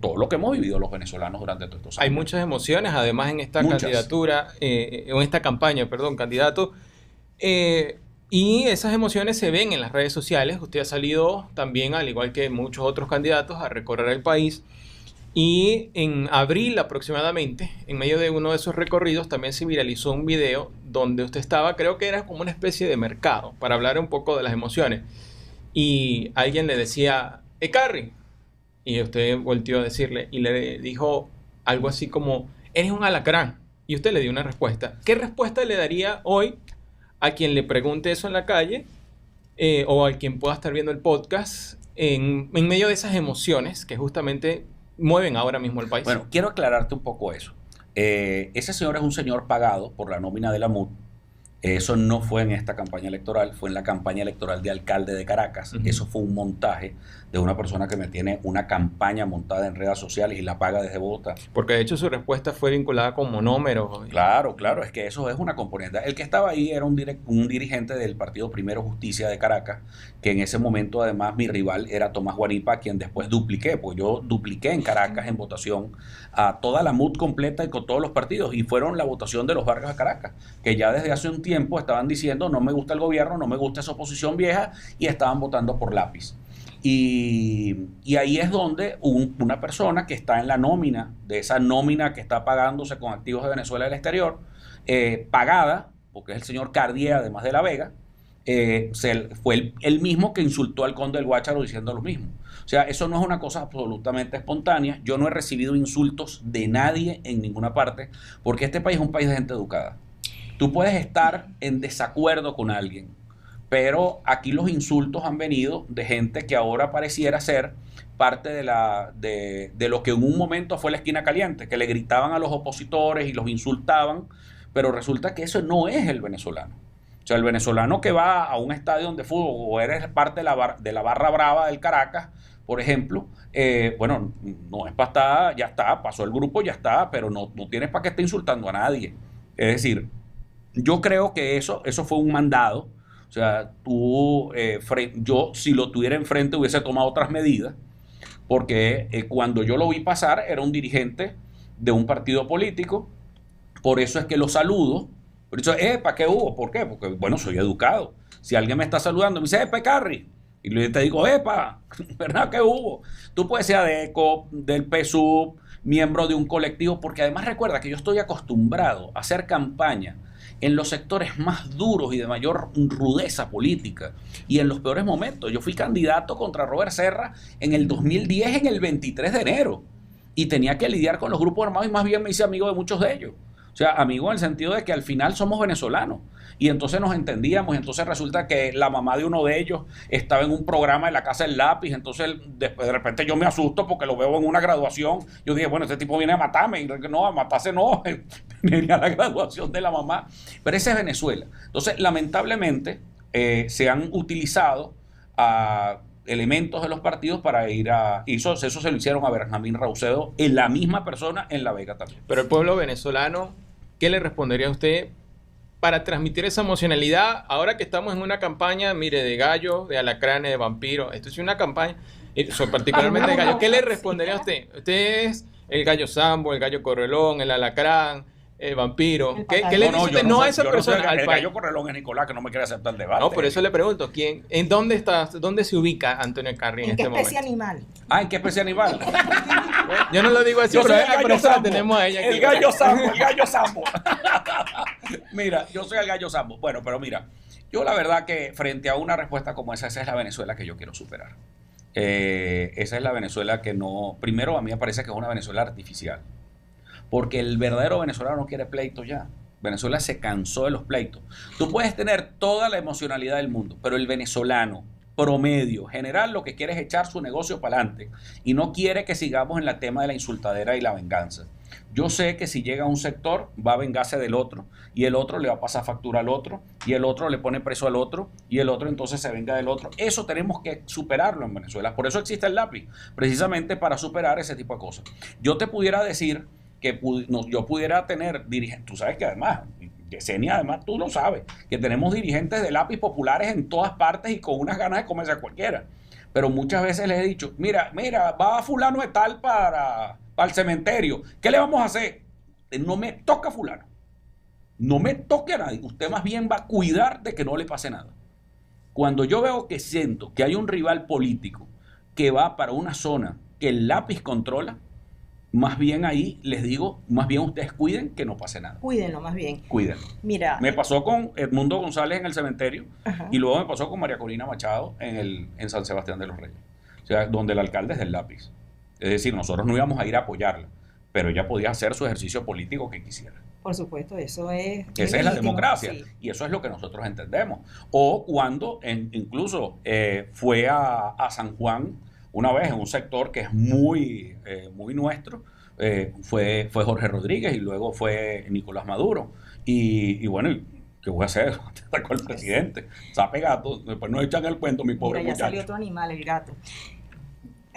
todo lo que hemos vivido los venezolanos durante todos estos años. Hay muchas emociones, además, en esta candidatura, en esta campaña, candidato. Y esas emociones se ven en las redes sociales. Usted ha salido también, al igual que muchos otros candidatos, a recorrer el país. Y en abril aproximadamente, en medio de uno de esos recorridos, también se viralizó un video donde usted estaba, creo que era como una especie de mercado, para hablar un poco de las emociones. Y alguien le decía, Carry. Y usted volteó a decirle, y le dijo algo así como, eres un alacrán. Y usted le dio una respuesta. ¿Qué respuesta le daría hoy a quien le pregunte eso en la calle o a quien pueda estar viendo el podcast en medio de esas emociones que justamente mueven ahora mismo el país? Bueno, quiero aclararte un poco eso. Ese señor es un señor pagado por la nómina de la MUD. Eso no fue en esta campaña electoral, fue en la campaña electoral de alcalde de Caracas. Eso fue un montaje de una persona que me tiene una campaña montada en redes sociales y la paga desde Bogotá. Porque de hecho su respuesta fue vinculada con monómeros. Claro, es que eso es una componente. El que estaba ahí era un dirigente del Partido Primero Justicia de Caracas, que en ese momento además mi rival era Tomás Guanipa, quien después dupliqué, pues yo dupliqué en Caracas en votación a toda la MUD completa y con todos los partidos, y fueron la votación de los barrios de Caracas, que ya desde hace un tiempo estaban diciendo no me gusta el gobierno, no me gusta esa oposición vieja, y estaban votando por lápiz. Y ahí es donde una persona que está en la nómina, de esa nómina que está pagándose con activos de Venezuela del exterior, pagada, porque es el señor Cardier, además de La Vega, fue el mismo que insultó al conde del Guácharo diciendo lo mismo. O sea, eso no es una cosa absolutamente espontánea. Yo no he recibido insultos de nadie en ninguna parte, porque este país es un país de gente educada. Tú puedes estar en desacuerdo con alguien, pero aquí los insultos han venido de gente que ahora pareciera ser parte de lo que en un momento fue la esquina caliente, que le gritaban a los opositores y los insultaban, pero resulta que eso no es el venezolano. O sea, el venezolano que va a un estadio de fútbol o eres parte de la barra brava del Caracas, por ejemplo, bueno, no es para estar, ya está, pasó el grupo, ya está, pero no tienes para qué estar insultando a nadie. Es decir, yo creo que eso fue un mandado. O sea, yo si lo tuviera enfrente hubiese tomado otras medidas, porque cuando yo lo vi pasar era un dirigente de un partido político, por eso es que lo saludo. Por eso, ¿para qué hubo? ¿Por qué? Porque, bueno, soy educado. Si alguien me está saludando, me dice, Carry. Y yo te digo, ¿verdad que hubo? Tú puedes ser ADECO, del PSUV, miembro de un colectivo, porque además recuerda que yo estoy acostumbrado a hacer campaña en los sectores más duros y de mayor rudeza política y en los peores momentos. Yo fui candidato contra Robert Serra en el 2010, en el 23 de enero, y tenía que lidiar con los grupos armados y más bien me hice amigo de muchos de ellos. O sea, amigo en el sentido de que al final somos venezolanos y entonces nos entendíamos, y entonces resulta que la mamá de uno de ellos estaba en un programa en la Casa del Lápiz, entonces después de repente yo me asusto porque lo veo en una graduación. Yo dije, bueno, este tipo viene a matarme, y no, a matarse no, venía a la graduación de la mamá. Pero esa es Venezuela. Entonces, lamentablemente, se han utilizado elementos de los partidos para ir a... Eso se lo hicieron a Benjamín Raucedo, en la misma persona en La Vega también. Pero el pueblo venezolano, ¿qué le respondería a usted para transmitir esa emocionalidad? Ahora que estamos en una campaña, mire, de gallos, de alacranes, de vampiros. Esto es una campaña, particularmente de gallos. ¿Qué le respondería a usted? Usted es el gallo Sambo, el gallo Correlón, el alacrán, el vampiro. ¿Qué le dice usted? No a esa persona. El gallo Correlón es Nicolás, que no me quiere aceptar el debate. No, por eso le pregunto, ¿en dónde se ubica Antonio Carry en este momento? ¿En qué especie animal? ¿En qué especie animal? Yo no lo digo así, pero eso la tenemos a ella. El gallo Sambo. Mira, yo soy el gallo Sambo. Bueno, pero mira, yo la verdad que frente a una respuesta como esa es la Venezuela que yo quiero superar. Esa es la Venezuela que no... Primero, a mí me parece que es una Venezuela artificial. Porque el verdadero venezolano no quiere pleito ya. Venezuela se cansó de los pleitos. Tú puedes tener toda la emocionalidad del mundo, pero el venezolano promedio, general, lo que quiere es echar su negocio para adelante y no quiere que sigamos en el tema de la insultadera y la venganza. Yo sé que si llega a un sector va a vengarse del otro y el otro le va a pasar factura al otro y el otro le pone preso al otro y el otro entonces se venga del otro. Eso tenemos que superarlo en Venezuela. Por eso existe el lápiz, precisamente para superar ese tipo de cosas. Yo te pudiera decir que yo pudiera tener dirigentes, tú sabes que además, Yesenia, además tú lo sabes, que tenemos dirigentes de lápiz populares en todas partes y con unas ganas de comerse a cualquiera. Pero muchas veces les he dicho, mira, va fulano de tal para el cementerio. ¿Qué le vamos a hacer? No me toca fulano. No me toque a nadie. Usted más bien va a cuidar de que no le pase nada. Cuando yo veo que siento que hay un rival político que va para una zona que el lápiz controla, más bien ahí les digo, más bien ustedes cuiden que no pase nada. Cuídenlo más bien. Cuídenlo. Mira. Me pasó con Edmundo González en el cementerio. Ajá. Y luego me pasó con María Corina Machado en San Sebastián de los Reyes. O sea, donde el alcalde es del lápiz. Es decir, nosotros no íbamos a ir a apoyarla, pero ella podía hacer su ejercicio político que quisiera. Por supuesto, eso es... Esa es la legítimo, democracia, sí. y eso es lo que nosotros entendemos. O cuando incluso fue a San Juan una vez en un sector que es muy nuestro, fue Jorge Rodríguez y luego fue Nicolás Maduro. Y bueno, ¿qué voy a hacer? Con el presidente. Sape gato, después no echan el cuento, mi pobre Mira, ya muchacho. salió otro animal, el gato.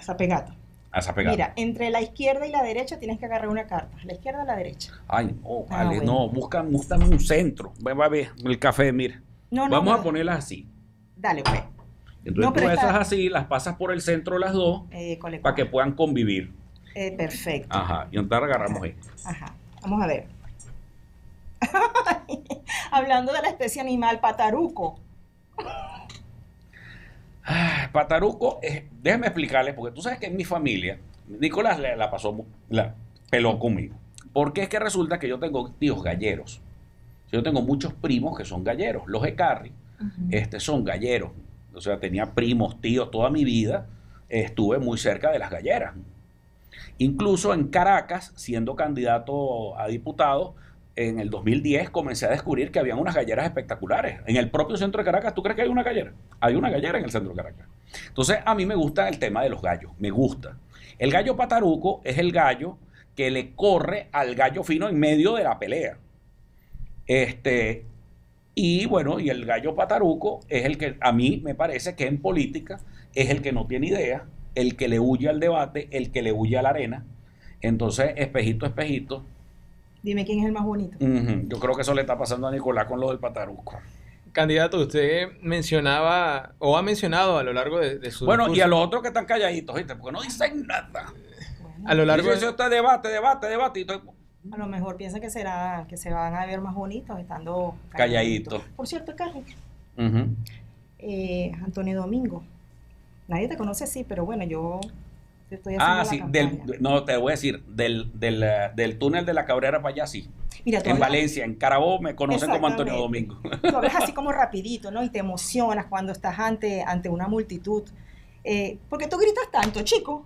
Sape gato. Sape gato. Mira, entre la izquierda y la derecha tienes que agarrar una carta. ¿La izquierda o la derecha? Ay, no, vale, bueno. no, buscan un centro. Va a ver el café, mire. No, Vamos a ponerlas así. Dale, pues. Entonces No, tú pero esas está- así, las pasas por el centro las dos Cole, para que puedan convivir. perfecto. Ajá, y entonces agarramos esto. Ajá. Vamos a ver. Hablando de la especie animal pataruco. Pataruco, déjeme explicarles, porque tú sabes que en mi familia, Nicolás la peló conmigo. Porque es que resulta que yo tengo tíos galleros. Yo tengo muchos primos que son galleros. Los Ecarri, son galleros. O sea, tenía primos, tíos, toda mi vida estuve muy cerca de las galleras. Incluso en Caracas, siendo candidato a diputado, en el 2010 comencé a descubrir que habían unas galleras espectaculares. En el propio centro de Caracas, ¿tú crees que hay una gallera? Hay una gallera en el centro de Caracas. Entonces, a mí me gusta el tema de los gallos, me gusta. El gallo pataruco es el gallo que le corre al gallo fino en medio de la pelea. Y bueno, y el gallo pataruco es el que a mí me parece que en política es el que no tiene idea, el que le huye al debate, el que le huye a la arena. Entonces, espejito, espejito. Dime quién es el más bonito. Yo creo que eso le está pasando a Nicolás con lo del pataruco. Candidato, usted mencionaba o ha mencionado a lo largo de su Bueno, discurso, y a los otros que están calladitos, ¿viste? Porque no dicen nada. Bueno, a lo largo Dice, usted debate. Y entonces, a lo mejor piensa que será que se van a ver más bonitos estando Calladito. Por cierto, Carlos, ujú. Antonio Domingo. Nadie te conoce, sí, pero bueno, yo te estoy haciendo la Sí, campaña. no, te voy a decir, del túnel de la Cabrera para allá, sí. Mira, tú En hablas- Valencia, en Carabobo, me conocen como Antonio Exactamente. Domingo. Tú hablas así como rapidito, ¿no? Y te emocionas cuando estás ante una multitud. ¿Por qué tú gritas tanto, chico?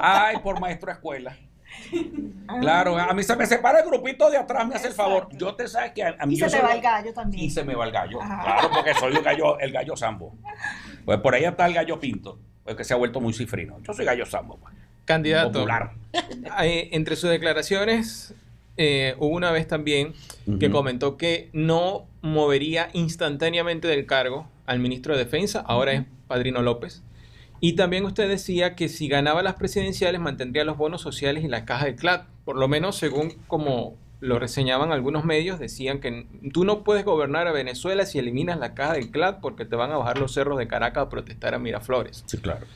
Ay, por maestro de escuela. Ah, Claro, a mí se me separa el grupito de atrás, me hace el favor. Exacto. Yo te sabes que a mí Y yo se te soy- va el gallo también. Y se me va el gallo. Ajá. Claro, porque soy el gallo sambo. Pues por ahí está el gallo pinto, pues que se ha vuelto muy cifrino. Yo soy gallo sambo, pues. candidato, Popular. entre sus declaraciones hubo una vez también que Ujú. comentó que no movería instantáneamente del cargo al ministro de Defensa, ahora es Padrino López. Y también usted decía que si ganaba las presidenciales mantendría los bonos sociales y la caja del CLAD. Por lo menos según como lo reseñaban algunos medios, decían que tú no puedes gobernar a Venezuela si eliminas la caja del CLAD porque te van a bajar los cerros de Caracas a protestar a Miraflores. Sí, claro.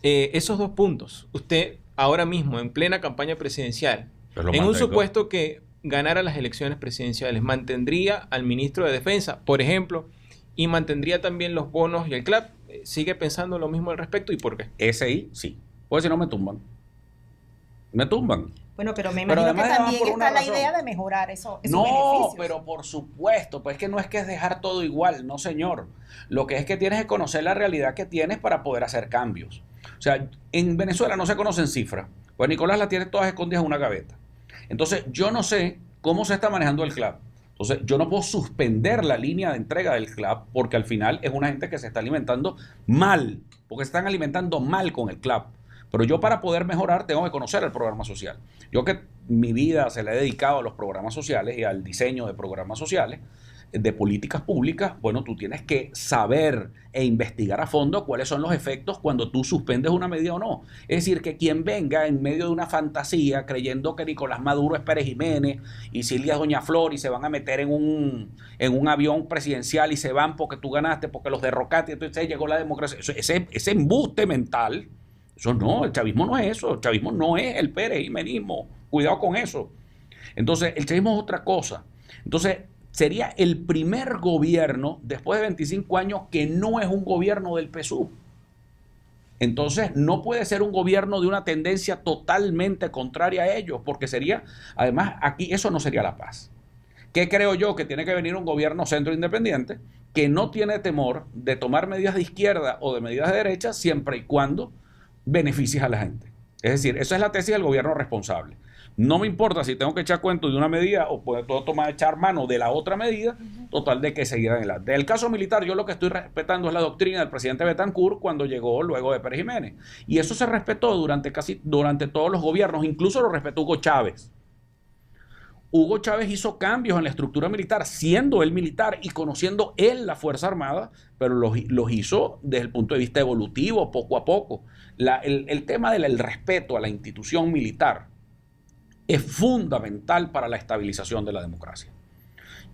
Esos dos puntos, usted ahora mismo en plena campaña presidencial, Yo lo en un mantengo. supuesto que ganara las elecciones presidenciales, ¿mantendría al ministro de Defensa, por ejemplo, y mantendría también los bonos y el CLAP? ¿Sigue pensando lo mismo al respecto y por qué? SI, sí. Pues si no me tumban. Me tumban. Bueno, pero me Pero imagino que además también por una está la razón. idea de mejorar esos No, beneficios. pero por supuesto, pues es que no es que es dejar todo igual, no señor. Lo que es que tienes que conocer la realidad que tienes para poder hacer cambios. O sea, en Venezuela no se conocen cifras, pues Nicolás las tiene todas escondidas en una gaveta. Entonces, yo no sé cómo se está manejando el CLAP. Entonces, yo no puedo suspender la línea de entrega del CLAP porque al final es una gente que se está alimentando mal, porque se están alimentando mal con el CLAP. Pero yo para poder mejorar tengo que conocer el programa social. Yo que mi vida se la he dedicado a los programas sociales y al diseño de programas sociales, de políticas públicas, bueno, tú tienes que saber e investigar a fondo cuáles son los efectos cuando tú suspendes una medida o no. Es decir, que quien venga en medio de una fantasía creyendo que Nicolás Maduro es Pérez Jiménez y Silvia es Doña Flor y se van a meter en un avión presidencial y se van porque tú ganaste, porque los derrocaste y entonces llegó la democracia. Ese embuste mental, eso no, el chavismo no es eso, el chavismo no es el Pérez Jiménismo, cuidado con eso. Entonces, el chavismo es otra cosa. Entonces, sería el primer gobierno después de 25 años que no es un gobierno del PSUV. Entonces no puede ser un gobierno de una tendencia totalmente contraria a ellos, porque sería, además aquí eso no sería la paz. ¿Qué creo yo? Que tiene que venir un gobierno centro independiente que no tiene temor de tomar medidas de izquierda o de medidas de derecha siempre y cuando beneficies a la gente. Es decir, esa es la tesis del gobierno responsable. No me importa si tengo que echar cuento de una medida o puedo echar mano de la otra medida, total de que seguir adelante. El caso militar, yo lo que estoy respetando es la doctrina del presidente Betancourt cuando llegó luego de Pérez Jiménez. Y eso se respetó durante todos los gobiernos, incluso lo respetó Hugo Chávez. Hugo Chávez hizo cambios en la estructura militar, siendo él militar y conociendo él la Fuerza Armada, pero los hizo desde el punto de vista evolutivo, poco a poco. El tema del respeto a la institución militar es fundamental para la estabilización de la democracia.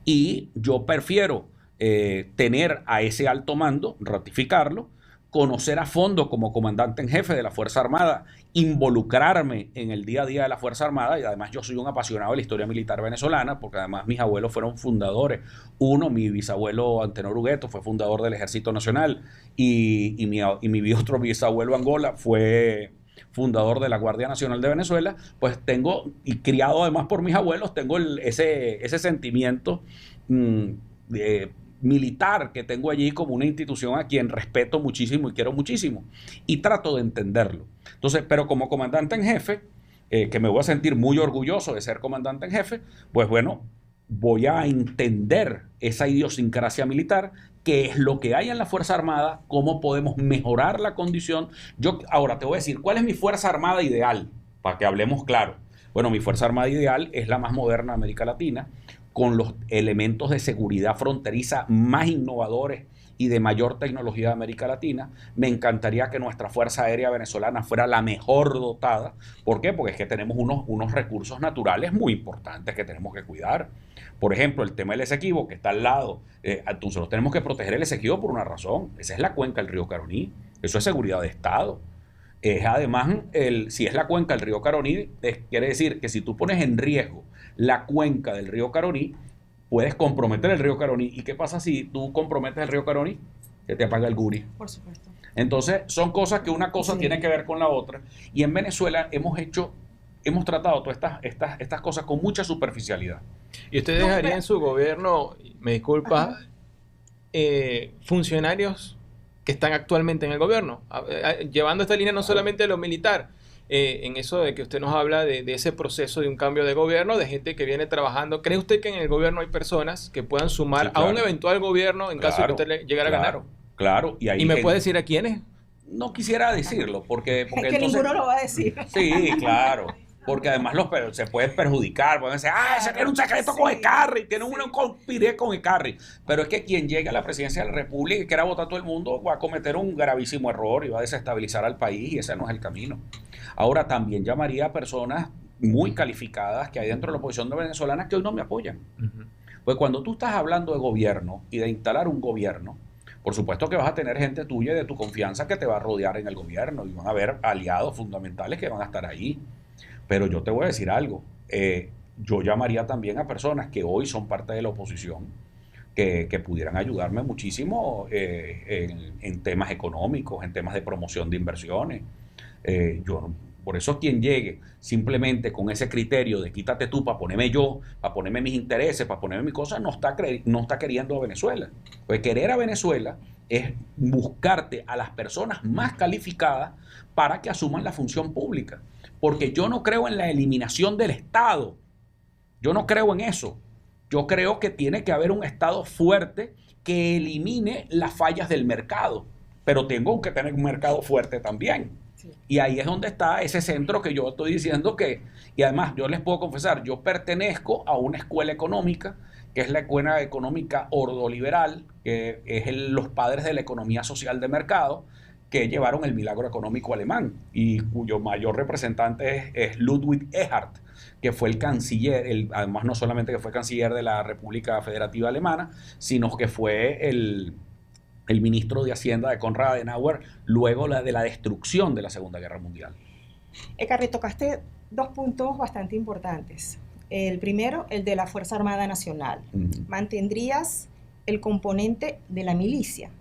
Y yo prefiero tener a ese alto mando, ratificarlo, conocer a fondo como comandante en jefe de la Fuerza Armada, involucrarme en el día a día de la Fuerza Armada, y además yo soy un apasionado de la historia militar venezolana, porque además mis abuelos fueron fundadores. Mi bisabuelo Antenor Hugueto fue fundador del Ejército Nacional, y mi otro bisabuelo Angola fue fundador de la Guardia Nacional de Venezuela. Pues tengo, y criado además por mis abuelos, tengo ese sentimiento militar que tengo allí como una institución a quien respeto muchísimo y quiero muchísimo, y trato de entenderlo. Entonces, pero como comandante en jefe, que me voy a sentir muy orgulloso de ser comandante en jefe, pues bueno, voy a entender esa idiosincrasia militar, qué es lo que hay en la Fuerza Armada, cómo podemos mejorar la condición. Yo ahora te voy a decir, ¿cuál es mi Fuerza Armada ideal? Para que hablemos claro. Bueno, mi Fuerza Armada ideal es la más moderna de América Latina, con los elementos de seguridad fronteriza más innovadores y de mayor tecnología de América Latina. Me encantaría que nuestra Fuerza Aérea venezolana fuera la mejor dotada. ¿Por qué? Porque es que tenemos unos recursos naturales muy importantes que tenemos que cuidar. Por ejemplo, el tema del Esequibo, que está al lado. Nosotros tenemos que proteger el Esequibo por una razón. Esa es la cuenca del río Caroní. Eso es seguridad de Estado. Además, si es la cuenca del río Caroní, quiere decir que si tú pones en riesgo la cuenca del río Caroní, puedes comprometer el río Caroní. ¿Y qué pasa si tú comprometes el río Caroní? Que te apaga el Guri. Por supuesto. Entonces, son cosas que una cosa tiene que ver con la otra. Y en Venezuela hemos tratado todas estas cosas con mucha superficialidad. ¿Y usted dejaría en su gobierno, me disculpa, funcionarios que están actualmente en el gobierno, llevando esta línea no solamente de lo militar, en eso de que usted nos habla de ese proceso de un cambio de gobierno, de gente que viene trabajando? ¿Cree usted que en el gobierno hay personas que puedan sumar a un eventual gobierno en caso de que usted llegara a ganar? Claro. ¿Y me puede decir a quiénes? No quisiera decirlo, porque es que entonces, ninguno lo va a decir. Sí, claro. Porque además se pueden perjudicar, pueden decir, ese tiene un secreto con Ecarri, tiene uno conspiré con Ecarri. Pero es que quien llegue a la presidencia de la República y quiera votar a todo el mundo va a cometer un gravísimo error y va a desestabilizar al país, y ese no es el camino. Ahora, también llamaría a personas muy calificadas que hay dentro de la oposición venezolana que hoy no me apoyan. Pues cuando tú estás hablando de gobierno y de instalar un gobierno, por supuesto que vas a tener gente tuya y de tu confianza que te va a rodear en el gobierno, y van a haber aliados fundamentales que van a estar ahí. Pero yo te voy a decir algo, yo llamaría también a personas que hoy son parte de la oposición, que pudieran ayudarme muchísimo en temas económicos, en temas de promoción de inversiones. Por eso quien llegue simplemente con ese criterio de quítate tú para ponerme yo, para ponerme mis intereses, para ponerme mis cosas, no está queriendo a Venezuela. Pues querer a Venezuela es buscarte a las personas más calificadas para que asuman la función pública. Porque yo no creo en la eliminación del Estado. Yo no creo en eso. Yo creo que tiene que haber un Estado fuerte que elimine las fallas del mercado. Pero tengo que tener un mercado fuerte también. Sí. Y ahí es donde está ese centro que yo estoy diciendo que, y además yo les puedo confesar, yo pertenezco a una escuela económica, que es la escuela económica ordoliberal, que es los padres de la economía social de mercado, que llevaron el milagro económico alemán y cuyo mayor representante es Ludwig Erhard, que fue el canciller, además no solamente que fue canciller de la República Federativa Alemana, sino que fue el ministro de Hacienda de Konrad Adenauer luego de la destrucción de la Segunda Guerra Mundial. Ecarri, tocaste dos puntos bastante importantes. El primero, el de la Fuerza Armada Nacional. Mantendrías el componente de la milicia.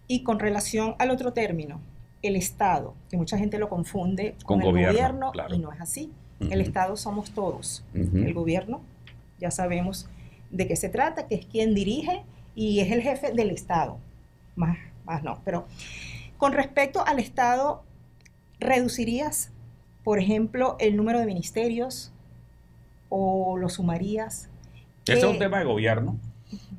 Y con relación al otro término, el Estado, que mucha gente lo confunde con el gobierno, claro. Y no es así. El Estado somos todos. El gobierno, ya sabemos de qué se trata, que es quien dirige y es el jefe del Estado. Más no. Pero con respecto al Estado, ¿reducirías, por ejemplo, el número de ministerios o lo sumarías? Ese es un tema de gobierno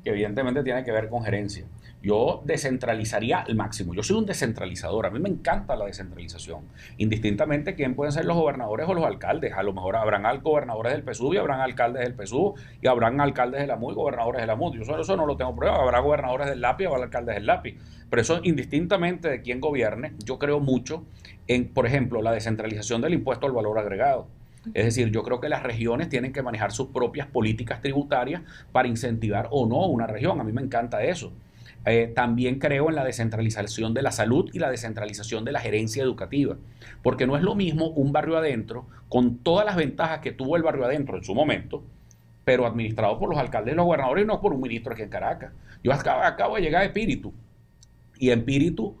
que evidentemente tiene que ver con gerencia. Yo descentralizaría al máximo. Yo soy un descentralizador. A mí me encanta la descentralización. Indistintamente quién pueden ser los gobernadores o los alcaldes. A lo mejor habrán gobernadores del PSUV y habrán alcaldes del PSUV y habrán alcaldes de la MUD y gobernadores de la MUD. Yo eso no lo tengo problema. Habrá gobernadores del LAPI y habrá alcaldes del LAPI. Pero eso indistintamente de quién gobierne, yo creo mucho en, por ejemplo, la descentralización del impuesto al valor agregado. Es decir, yo creo que las regiones tienen que manejar sus propias políticas tributarias para incentivar o no una región. A mí me encanta eso. También creo en la descentralización de la salud y la descentralización de la gerencia educativa, porque no es lo mismo un barrio adentro con todas las ventajas que tuvo el barrio adentro en su momento, pero administrado por los alcaldes y los gobernadores y no por un ministro aquí en Caracas. Yo acabo de llegar a Espíritu y en Espíritu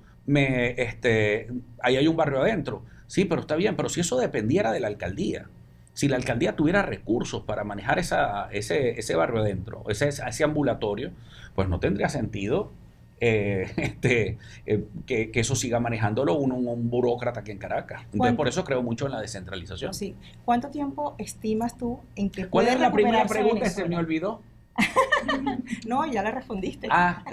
ahí hay un barrio adentro. Sí, pero está bien, pero si eso dependiera de la alcaldía, si la alcaldía tuviera recursos para manejar ese barrio adentro, ese ambulatorio, pues no tendría sentido que eso siga manejándolo un burócrata aquí en Caracas. Entonces, por eso creo mucho en la descentralización. Sí. ¿Cuánto tiempo estimas tú en que ¿Cuál es la primera pregunta? Venezuela? Se me olvidó. No, ya la respondiste. Ah.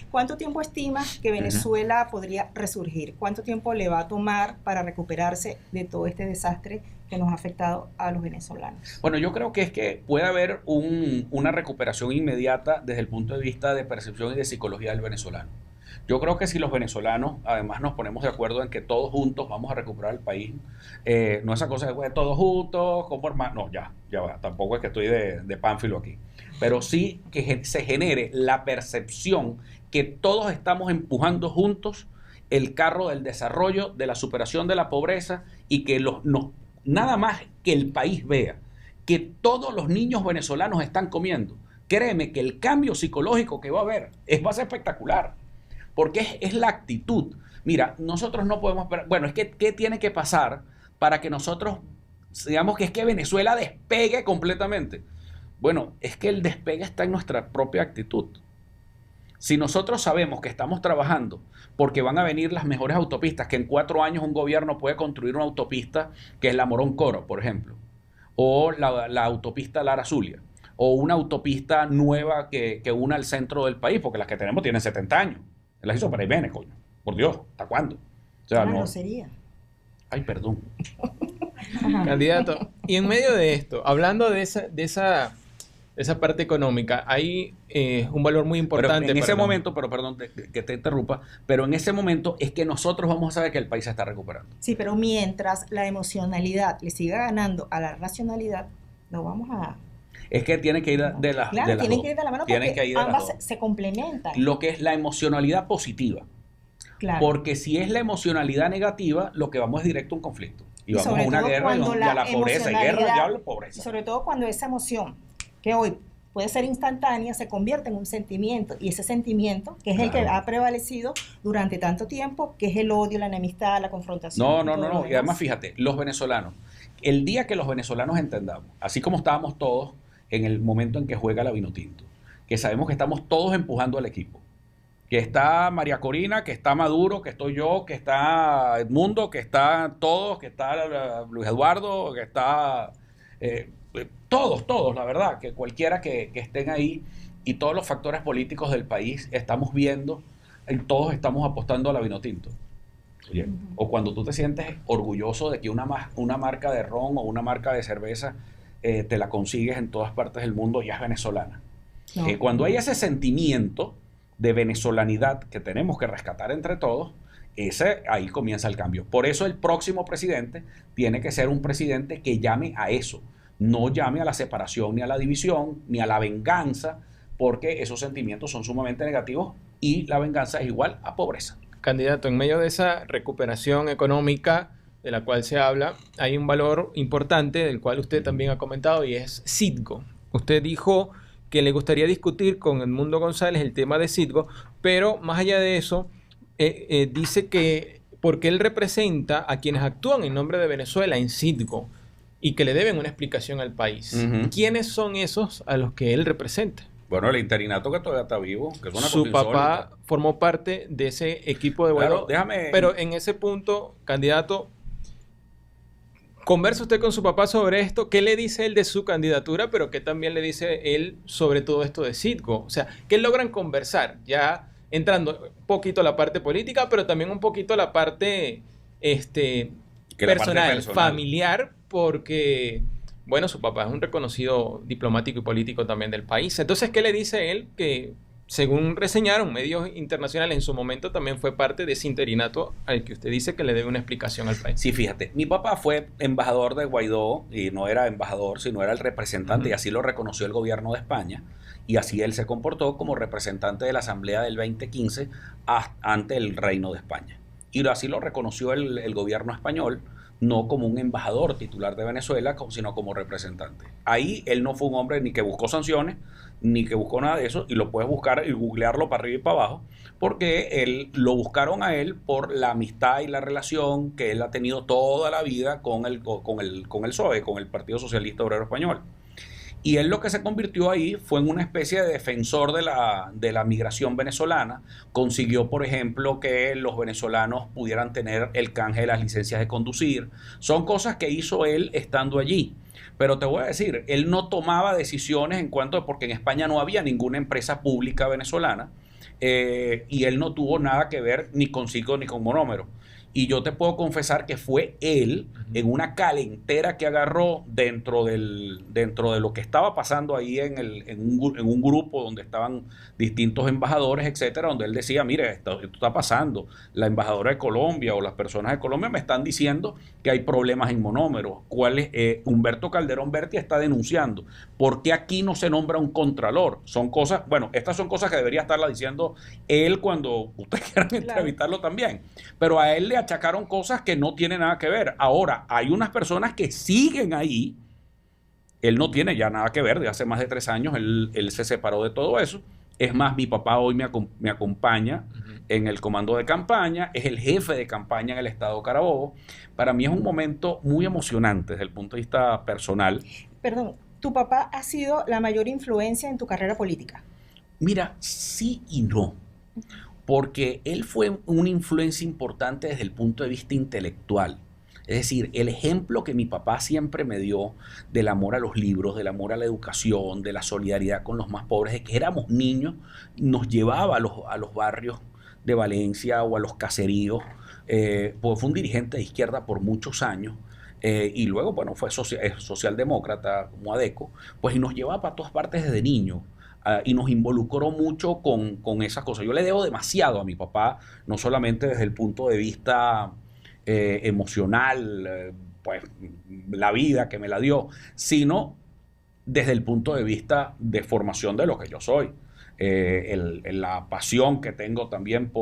¿Cuánto tiempo estimas que Venezuela podría resurgir? ¿Cuánto tiempo le va a tomar para recuperarse de todo este desastre que nos ha afectado a los venezolanos? Bueno, yo creo que es que puede haber una recuperación inmediata desde el punto de vista de percepción y de psicología del venezolano. Yo creo que si los venezolanos además nos ponemos de acuerdo en que todos juntos vamos a recuperar el país, no esa cosa de todos juntos, como hermanos, no, ya va, tampoco es que estoy de pánfilo aquí, pero sí que se genere la percepción que todos estamos empujando juntos el carro del desarrollo, de la superación de la pobreza y que nada más que el país vea que todos los niños venezolanos están comiendo. Créeme que el cambio psicológico que va a haber va a ser espectacular. Porque es la actitud. Mira, nosotros no podemos esperar. Bueno, es que ¿qué tiene que pasar para que nosotros, digamos que es que Venezuela despegue completamente? Bueno, es que el despegue está en nuestra propia actitud. Si nosotros sabemos que estamos trabajando porque van a venir las mejores autopistas, que en 4 años un gobierno puede construir una autopista que es la Morón-Coro, por ejemplo, o la autopista Lara Zulia, o una autopista nueva que una al centro del país, porque las que tenemos tienen 70 años. Las hizo para Jiménez, coño. Por Dios, ¿hasta cuándo? O sea, Una no. grosería. Ay, perdón. Candidato, y en medio de esto, hablando de esa parte económica, hay un valor muy importante. Pero en ese momento, pero perdón que te interrumpa, pero en ese momento es que nosotros vamos a saber que el país se está recuperando. Sí, pero mientras la emocionalidad le siga ganando a la racionalidad, no vamos a... Es que tiene que ir de las Claro, tienen que ir de la mano porque ambas dos. se complementan. Lo que es la emocionalidad positiva. Claro. Porque si es la emocionalidad negativa, lo que vamos es directo a un conflicto. Y vamos a una guerra y a la pobreza. Y guerra ya la pobreza. Y sobre todo cuando esa emoción, que hoy puede ser instantánea, se convierte en un sentimiento. Y ese sentimiento, que es el que ha prevalecido durante tanto tiempo, que es el odio, la enemistad, la confrontación. No. Y además, fíjate, los venezolanos, el día que los venezolanos entendamos, así como estábamos todos en el momento en que juega la Vinotinto, que sabemos que estamos todos empujando al equipo, que está María Corina, que está Maduro, que estoy yo, que está Edmundo, que está todos, que está Luis Eduardo, que está todos, la verdad, que cualquiera que estén ahí y todos los factores políticos del país estamos viendo, todos estamos apostando a la Vinotinto. Oye, o cuando tú te sientes orgulloso de que una marca de ron o una marca de cerveza te la consigues en todas partes del mundo y es venezolana. No. Cuando hay ese sentimiento de venezolanidad que tenemos que rescatar entre todos, ahí comienza el cambio. Por eso el próximo presidente tiene que ser un presidente que llame a eso, no llame a la separación, ni a la división, ni a la venganza, porque esos sentimientos son sumamente negativos y la venganza es igual a pobreza. Candidato, en medio de esa recuperación económica de la cual se habla, hay un valor importante del cual usted también ha comentado y es Citgo. Usted dijo que le gustaría discutir con Edmundo González el tema de Citgo, pero más allá de eso, dice que porque él representa a quienes actúan en nombre de Venezuela en Citgo y que le deben una explicación al país. ¿Quiénes son esos a los que él representa? Bueno, el interinato que todavía está vivo, que es una Su cosa papá insólita. formó parte de ese equipo de vuelo. Claro, Pero en ese punto, candidato, ¿conversa usted con su papá sobre esto? ¿Qué le dice él de su candidatura? Pero ¿qué también le dice él sobre todo esto de Citgo? O sea, ¿qué logran conversar? Ya entrando un poquito a la parte política, pero también un poquito a la parte personal, familiar, porque... Bueno, su papá es un reconocido diplomático y político también del país. Entonces, ¿qué le dice él? Que, según reseñaron medios internacionales, en su momento también fue parte de ese interinato al que usted dice que le debe una explicación al país. Sí, fíjate, mi papá fue embajador de Guaidó y no era embajador, sino era el representante, y así lo reconoció el gobierno de España, y así él se comportó como representante de la Asamblea del 2015 ante el Reino de España. Y así lo reconoció el gobierno español, no como un embajador titular de Venezuela, sino como representante. Ahí él no fue un hombre ni que buscó sanciones, ni que buscó nada de eso, y lo puedes buscar y googlearlo para arriba y para abajo, porque lo buscaron a él por la amistad y la relación que él ha tenido toda la vida con el PSOE, con el Partido Socialista Obrero Español. Y él lo que se convirtió ahí fue en una especie de defensor de la migración venezolana. Consiguió, por ejemplo, que los venezolanos pudieran tener el canje de las licencias de conducir. Son cosas que hizo él estando allí. Pero te voy a decir, él no tomaba decisiones porque en España no había ninguna empresa pública venezolana, y él no tuvo nada que ver ni con Citgo ni con Monómero. Y yo te puedo confesar que fue él, en una calentera que agarró dentro de lo que estaba pasando ahí en un grupo donde estaban distintos embajadores, etcétera, donde él decía, mire, esto está pasando. La embajadora de Colombia o las personas de Colombia me están diciendo que hay problemas en Monómero. Humberto Calderón Berti está denunciando. ¿Por qué aquí no se nombra un contralor? Son cosas, bueno, estas son cosas que debería estarla diciendo él cuando ustedes quieran entrevistarlo también. Pero a él le achacaron cosas que no tienen nada que ver. Ahora, hay unas personas que siguen ahí. Él no tiene ya nada que ver. De hace más de 3 años él se separó de todo eso. Es más, mi papá hoy me acompaña en el comando de campaña. Es el jefe de campaña en el estado Carabobo. Para mí es un momento muy emocionante desde el punto de vista personal. Perdón, ¿tu papá ha sido la mayor influencia en tu carrera política? Mira, sí y no. Porque él fue una influencia importante desde el punto de vista intelectual. Es decir, el ejemplo que mi papá siempre me dio del amor a los libros, del amor a la educación, de la solidaridad con los más pobres, de que éramos niños, nos llevaba a los barrios de Valencia o a los caseríos, pues fue un dirigente de izquierda por muchos años, y luego, bueno, fue socialdemócrata como Adeco, pues y nos llevaba para todas partes desde niño. Y nos involucró mucho con esas cosas. Yo le debo demasiado a mi papá, no solamente desde el punto de vista emocional, pues la vida que me la dio, sino desde el punto de vista de formación de lo que yo soy. La pasión que tengo también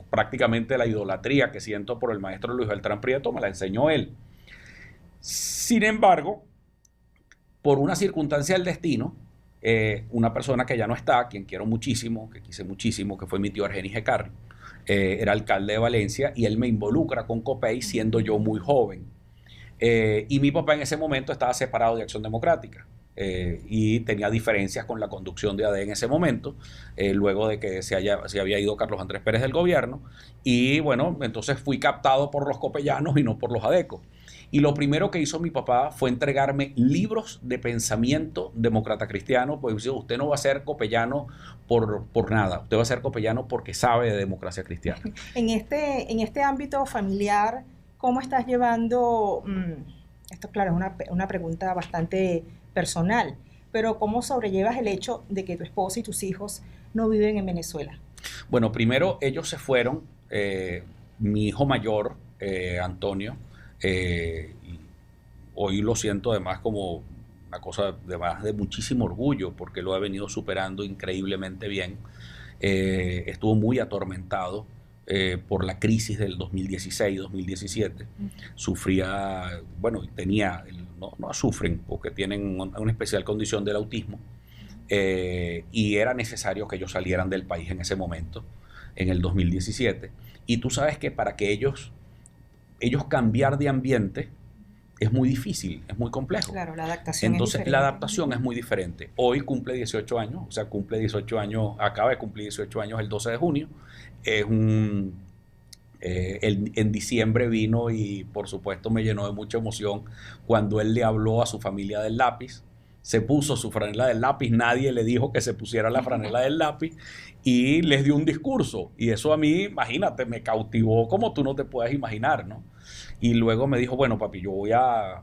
prácticamente la idolatría que siento por el maestro Luis Beltrán Prieto, me la enseñó él. Sin embargo, por una circunstancia del destino, una persona que ya no está, quien quiero muchísimo, que quise muchísimo, que fue mi tío Argenis Ecarri, era alcalde de Valencia, y él me involucra con COPEI siendo yo muy joven. Y mi papá en ese momento estaba separado de Acción Democrática, y tenía diferencias con la conducción de AD en ese momento, luego de que se había ido Carlos Andrés Pérez del gobierno, y bueno, entonces fui captado por los copellanos y no por los adecos. Y lo primero que hizo mi papá fue entregarme libros de pensamiento demócrata cristiano, pues dice, usted no va a ser copellano por nada, usted va a ser copellano porque sabe de democracia cristiana. En este ámbito familiar, ¿cómo estás llevando, esto claro, es una pregunta bastante personal, pero cómo sobrellevas el hecho de que tu esposa y tus hijos no viven en Venezuela? Bueno, primero ellos se fueron, mi hijo mayor, Antonio, y hoy lo siento además como una cosa de muchísimo orgullo porque lo ha venido superando increíblemente bien. Estuvo muy atormentado por la crisis del 2016-2017. Sufría, bueno, tenía, no sufren porque tienen una especial condición del autismo. Y era necesario que ellos salieran del país en ese momento, en el 2017. Y tú sabes que para que ellos cambiar de ambiente es muy difícil, es muy complejo. Claro, la adaptación Entonces, es diferente. la adaptación es muy diferente. Hoy cumple 18 años, o sea, cumple 18 años, acaba de cumplir 18 años el 12 de junio. Es en diciembre vino y, por supuesto, me llenó de mucha emoción cuando él le habló a su familia del lápiz. Se puso su franela del lápiz, nadie le dijo que se pusiera la franela del lápiz y les dio un discurso. Y eso a mí, imagínate, me cautivó como tú no te puedes imaginar, ¿no? Y luego me dijo, bueno, papi, yo voy ya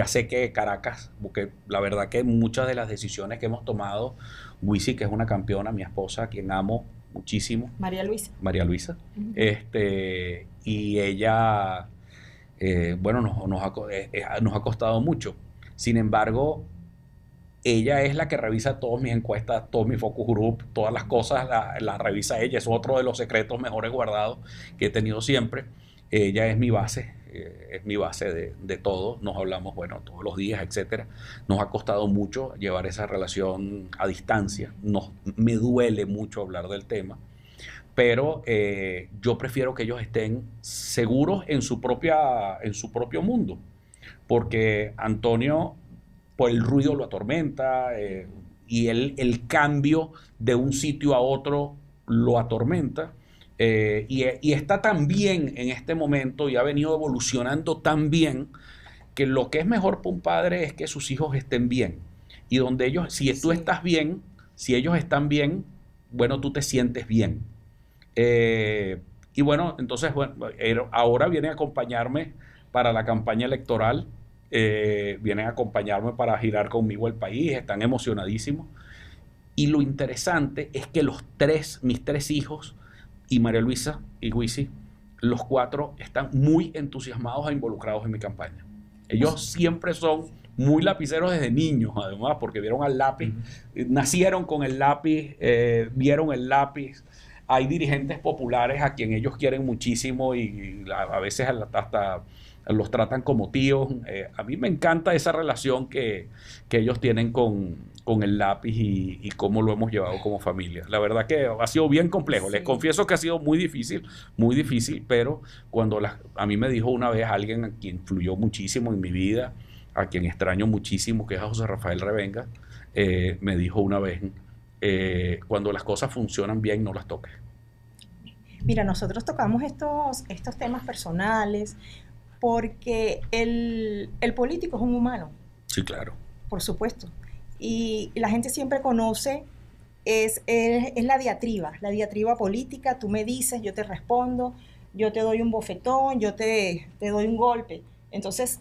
sé que Caracas, porque la verdad que muchas de las decisiones que hemos tomado, Wisi, que es una campeona, mi esposa, a quien amo muchísimo. María Luisa. María Luisa. Y ella, bueno, nos ha costado mucho. Sin embargo, ella es la que revisa todas mis encuestas, todos mis focus group, todas las cosas las revisa ella. Es otro de los secretos mejores guardados que he tenido siempre. Ella es mi base de todo. Nos hablamos, bueno, todos los días, etcétera. Nos ha costado mucho llevar esa relación a distancia. Me duele mucho hablar del tema. Pero yo prefiero que ellos estén seguros en su propio mundo. Porque Antonio, por el ruido lo atormenta y el cambio de un sitio a otro lo atormenta. Y está tan bien en este momento y ha venido evolucionando tan bien que lo que es mejor para un padre es que sus hijos estén bien. Y donde ellos, si tú estás bien, si ellos están bien, bueno, tú te sientes bien. Y bueno, entonces, bueno, ahora vienen a acompañarme para la campaña electoral, vienen a acompañarme para girar conmigo el país, están emocionadísimos. Y lo interesante es que mis tres hijos, y María Luisa y Wisi, los cuatro están muy entusiasmados e involucrados en mi campaña. Ellos siempre son muy lapiceros desde niños, además, porque vieron al lápiz, nacieron con el lápiz, vieron el lápiz. Hay dirigentes populares a quien ellos quieren muchísimo y a veces hasta los tratan como tíos. A mí me encanta esa relación que ellos tienen con el lápiz y cómo lo hemos llevado como familia. La verdad que ha sido bien complejo. Sí. Les confieso que ha sido muy difícil, pero cuando a mí me dijo una vez alguien a quien influyó muchísimo en mi vida, a quien extraño muchísimo, que es a José Rafael Revenga, me dijo una vez, cuando las cosas funcionan bien, no las toques. Mira, nosotros tocamos estos temas personales porque el político es un humano. Sí, claro. Por supuesto. Y la gente siempre conoce, es la diatriba política. Tú me dices, yo te respondo, yo te doy un bofetón, yo te doy un golpe. Entonces,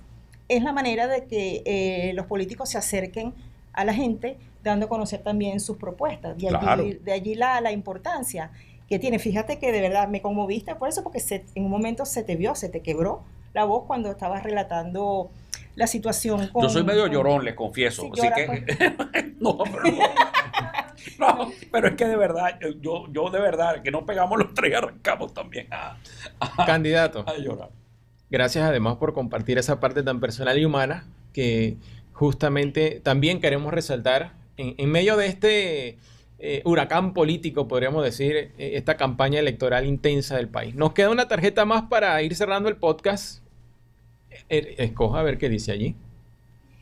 es la manera de que los políticos se acerquen a la gente, dando a conocer también sus propuestas. De allí la importancia que tiene. Fíjate que de verdad me conmoviste por eso, porque en un momento se te quebró la voz cuando estabas relatando la situación Yo soy medio llorón, les confieso. Sí, así que pero es que de verdad, yo de verdad, que no pegamos los tres y arrancamos también Candidato, a llorar. Gracias además por compartir esa parte tan personal y humana que justamente también queremos resaltar en medio de este huracán político, podríamos decir, esta campaña electoral intensa del país. Nos queda una tarjeta más para ir cerrando el podcast. Escoja a ver qué dice allí.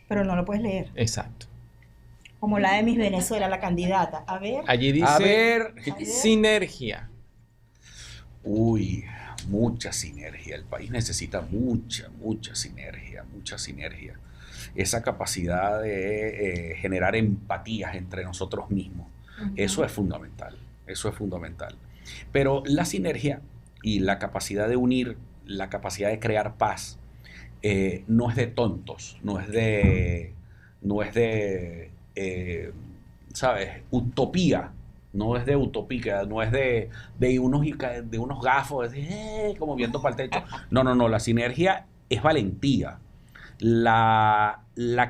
Pero no lo puedes leer. Exacto. Como la de Miss Venezuela, la candidata. A ver. Allí dice sinergia. Uy, mucha sinergia. El país necesita mucha sinergia. Esa capacidad de generar empatías entre nosotros mismos. Eso es fundamental. Pero la sinergia y la capacidad de unir, la capacidad de crear paz, no es de tontos, no es de ¿sabes? Utopía. No es de utopía, no es de unos gafos, como viento para el techo. No, la sinergia es valentía. La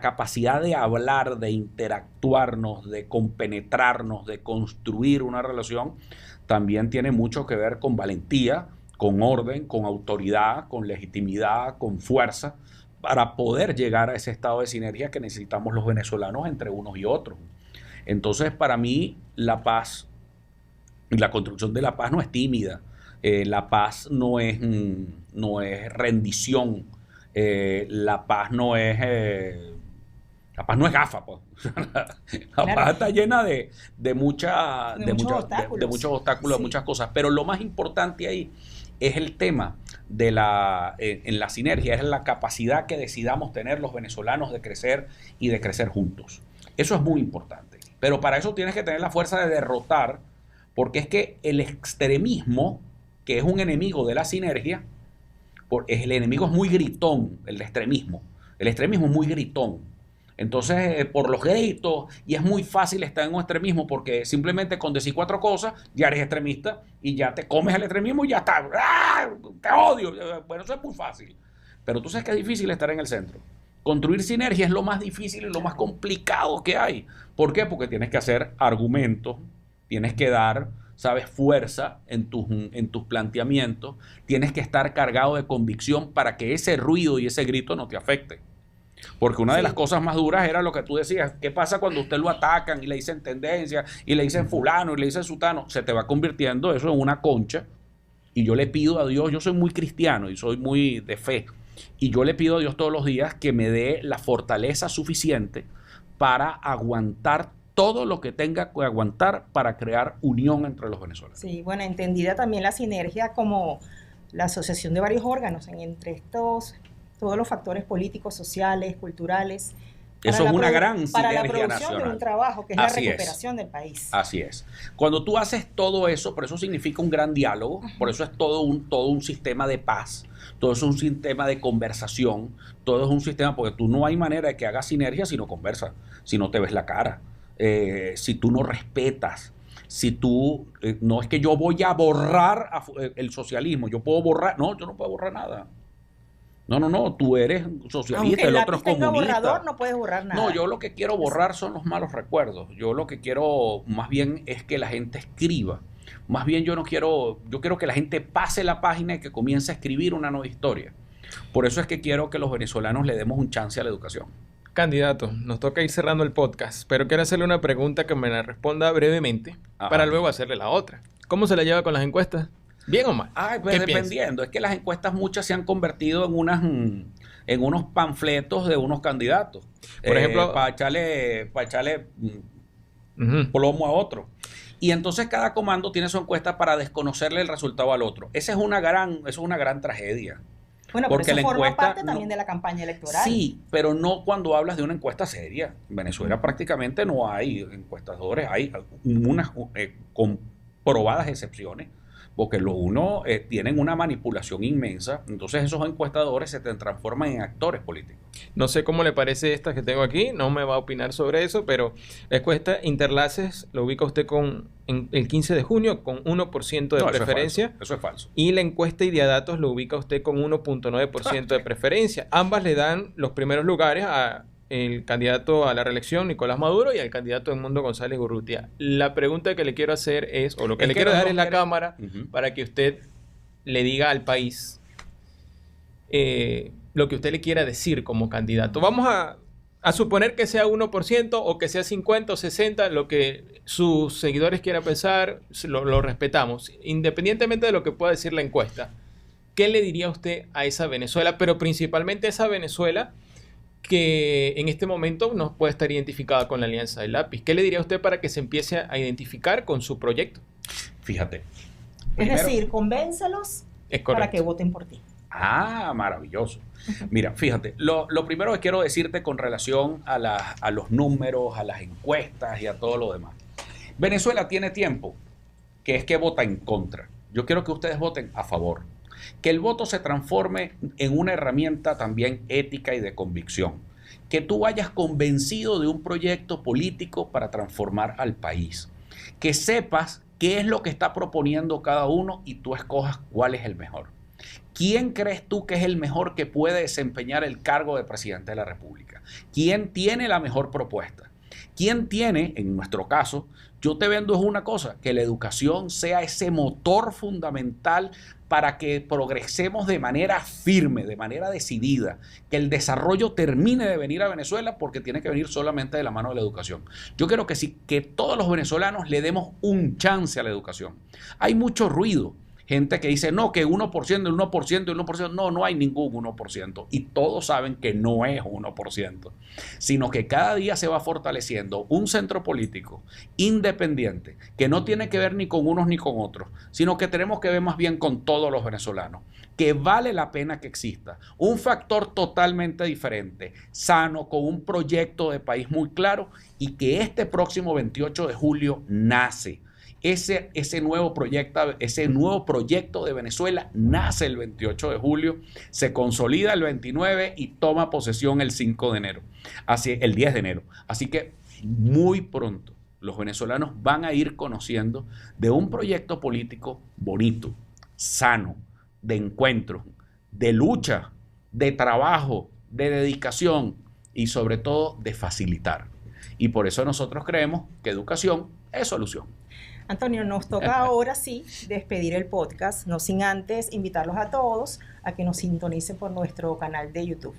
capacidad de hablar, de interactuarnos, de compenetrarnos, de construir una relación, también tiene mucho que ver con valentía, con orden, con autoridad, con legitimidad, con fuerza, para poder llegar a ese estado de sinergia que necesitamos los venezolanos entre unos y otros. Entonces, para mí, la paz, la construcción de la paz no es tímida. La paz no es rendición. La paz no es gafa, pues. La paz está llena de muchos obstáculos, de muchas cosas. Pero lo más importante ahí es el tema de en la sinergia, es la capacidad que decidamos tener los venezolanos de crecer y de crecer juntos. Eso es muy importante. Pero para eso tienes que tener la fuerza de derrotar, porque es que el extremismo, que es un enemigo de la sinergia, el enemigo es muy gritón, el extremismo. El extremismo es muy gritón. Entonces, por los gritos, y es muy fácil estar en un extremismo, porque simplemente con decir 4 cosas, ya eres extremista, y ya te comes el extremismo y ya está. ¡Ah! ¡Te odio! Bueno, eso es muy fácil. Pero tú sabes que es difícil estar en el centro. Construir sinergia es lo más difícil y lo más complicado que hay. ¿Por qué? Porque tienes que hacer argumentos, tienes que dar, ¿sabes?, fuerza en tus planteamientos, tienes que estar cargado de convicción para que ese ruido y ese grito no te afecte. Porque una de las cosas más duras era lo que tú decías. ¿Qué pasa cuando usted lo atacan y le dicen tendencia y le dicen fulano y le dicen sutano? Se te va convirtiendo eso en una concha. Y yo le pido a Dios, yo soy muy cristiano y soy muy de fe, y yo le pido a Dios todos los días que me dé la fortaleza suficiente para aguantar todo lo que tenga que aguantar para crear unión entre los venezolanos. Sí, bueno, entendida también la sinergia como la asociación de varios órganos entre todos los factores políticos, sociales, culturales. Eso es una gran sinergia para la producción nacional de un trabajo, que es la recuperación del país. Así es. Cuando tú haces todo eso, por eso significa un gran diálogo, por eso es todo un sistema de paz, todo es un sistema de conversación, todo es un sistema, porque tú no hay manera de que hagas sinergia si no conversas, si no te ves la cara, si tú no respetas, si tú, no es que yo voy a borrar el socialismo, yo puedo borrar, no, yo no puedo borrar nada. No, tú eres socialista, el otro es comunista. Borrador, no puedes borrar nada. No, yo lo que quiero borrar son los malos recuerdos. Yo lo que quiero más bien es que la gente escriba. Más bien yo quiero que la gente pase la página y que comience a escribir una nueva historia. Por eso es que quiero que los venezolanos le demos un chance a la educación. Candidato, nos toca ir cerrando el podcast, pero quiero hacerle una pregunta que me la responda brevemente. Ajá. Para luego hacerle la otra. ¿Cómo se la lleva con las encuestas? ¿Bien o mal? Pues dependiendo. Es que las encuestas muchas se han convertido en unos panfletos de unos candidatos. Por ejemplo, para echarle plomo a otro. Y entonces cada comando tiene su encuesta para desconocerle el resultado al otro. Esa es una gran tragedia. Bueno, pero eso forma parte también de la campaña electoral. Sí, pero no cuando hablas de una encuesta seria. En Venezuela prácticamente no hay encuestadores. Hay unas comprobadas excepciones, porque tienen una manipulación inmensa. Entonces esos encuestadores se transforman en actores políticos. No sé cómo le parece esta que tengo aquí, no me va a opinar sobre eso, pero la encuesta Interlaces lo ubica usted en el 15 de junio con 1% de preferencia. Eso es falso. Y la encuesta Ideadatos lo ubica usted con 1.9% de preferencia. Ambas le dan los primeros lugares a el candidato a la reelección, Nicolás Maduro, y al candidato Edmundo González Urrutia. La pregunta que le quiero hacer es, o lo que le quiero dar es la cámara, para que usted le diga al país lo que usted le quiera decir como candidato. Vamos a suponer que sea 1% o que sea 50 o 60, lo que sus seguidores quieran pensar, lo respetamos. Independientemente de lo que pueda decir la encuesta, ¿qué le diría usted a esa Venezuela? Pero principalmente a esa Venezuela que en este momento no puede estar identificada con la Alianza del Lápiz. ¿Qué le diría usted para que se empiece a identificar con su proyecto? Fíjate. Es decir, convéncelos Es para correcto. que voten por ti. Ah, maravilloso. Mira, fíjate, lo primero que quiero decirte con relación a los números, a las encuestas y a todo lo demás. Venezuela tiene tiempo, que es que vota en contra. Yo quiero que ustedes voten a favor. Que el voto se transforme en una herramienta también ética y de convicción. Que tú vayas convencido de un proyecto político para transformar al país. Que sepas qué es lo que está proponiendo cada uno y tú escojas cuál es el mejor. ¿Quién crees tú que es el mejor que puede desempeñar el cargo de presidente de la República? ¿Quién tiene la mejor propuesta? ¿Quién tiene, en nuestro caso, yo te vendo es una cosa, que la educación sea ese motor fundamental para que progresemos de manera firme, de manera decidida, que el desarrollo termine de venir a Venezuela porque tiene que venir solamente de la mano de la educación. Yo creo que sí, que todos los venezolanos le demos un chance a la educación. Hay mucho ruido. Gente que dice, no, que 1%, el 1%, el 1%. No, no hay ningún 1%. Y todos saben que no es 1%. Sino que cada día se va fortaleciendo un centro político independiente, que no tiene que ver ni con unos ni con otros, sino que tenemos que ver más bien con todos los venezolanos. Que vale la pena que exista. Un factor totalmente diferente, sano, con un proyecto de país muy claro y que este próximo 28 de julio nace. Ese nuevo proyecto de Venezuela nace el 28 de julio, se consolida el 29 y toma posesión el 5 de enero, el 10 de enero. Así que muy pronto los venezolanos van a ir conociendo de un proyecto político bonito, sano, de encuentro, de lucha, de trabajo, de dedicación y sobre todo de facilitar. Y por eso nosotros creemos que educación es solución. Antonio, nos toca ahora sí despedir el podcast, no sin antes invitarlos a todos a que nos sintonicen por nuestro canal de YouTube.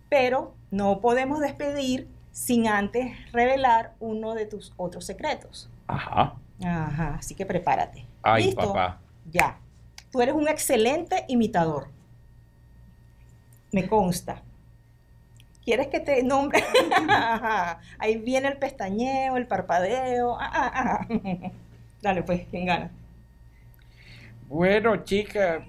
Pero no podemos despedir sin antes revelar uno de tus otros secretos. Ajá. Ajá, así que prepárate. Ay, ¿Listo? papá. Ya. Tú eres un excelente imitador. Me consta. ¿Quieres que te nombre? Ahí viene el pestañeo, el parpadeo. Dale, pues, ¿quién gana? Bueno, chica,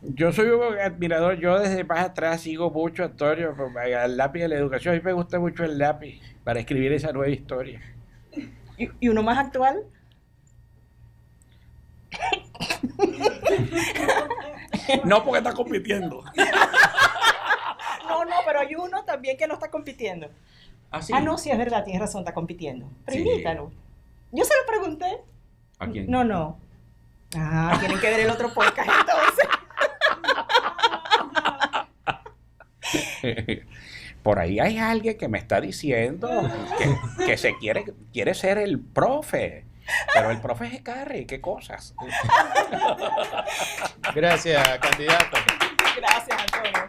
yo soy un admirador, yo desde más atrás sigo mucho a Antonio, al lápiz de la educación. A mí me gusta mucho el lápiz para escribir esa nueva historia. ¿Y uno más actual? No, porque está compitiendo. No, pero hay uno también que no está compitiendo. ¿Ah, sí? No, sí, es verdad, tienes razón, está compitiendo. Pero Sí. invítalo. Yo se lo pregunté. ¿A quién? No. Tienen que ver el otro podcast entonces. Por ahí hay alguien que me está diciendo que se quiere ser el profe. Pero el profe es Carri, qué cosas. Gracias, candidato. Gracias, Antonio.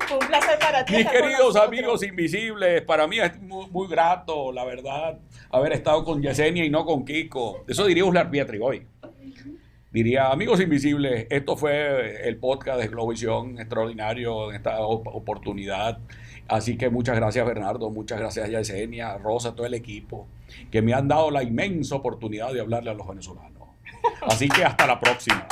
Fue un placer para ti. Mis estar con queridos nosotros. amigos invisibles, para mí es muy grato, la verdad, haber estado con Yesenia y no con Kiko. Eso diría Uslar Pietri hoy. Diría, amigos invisibles, esto fue el podcast de Globovisión extraordinario en esta oportunidad. Así que muchas gracias, Bernardo, muchas gracias a Yesenia, a Rosa, a todo el equipo, que me han dado la inmensa oportunidad de hablarle a los venezolanos. Así que hasta la próxima.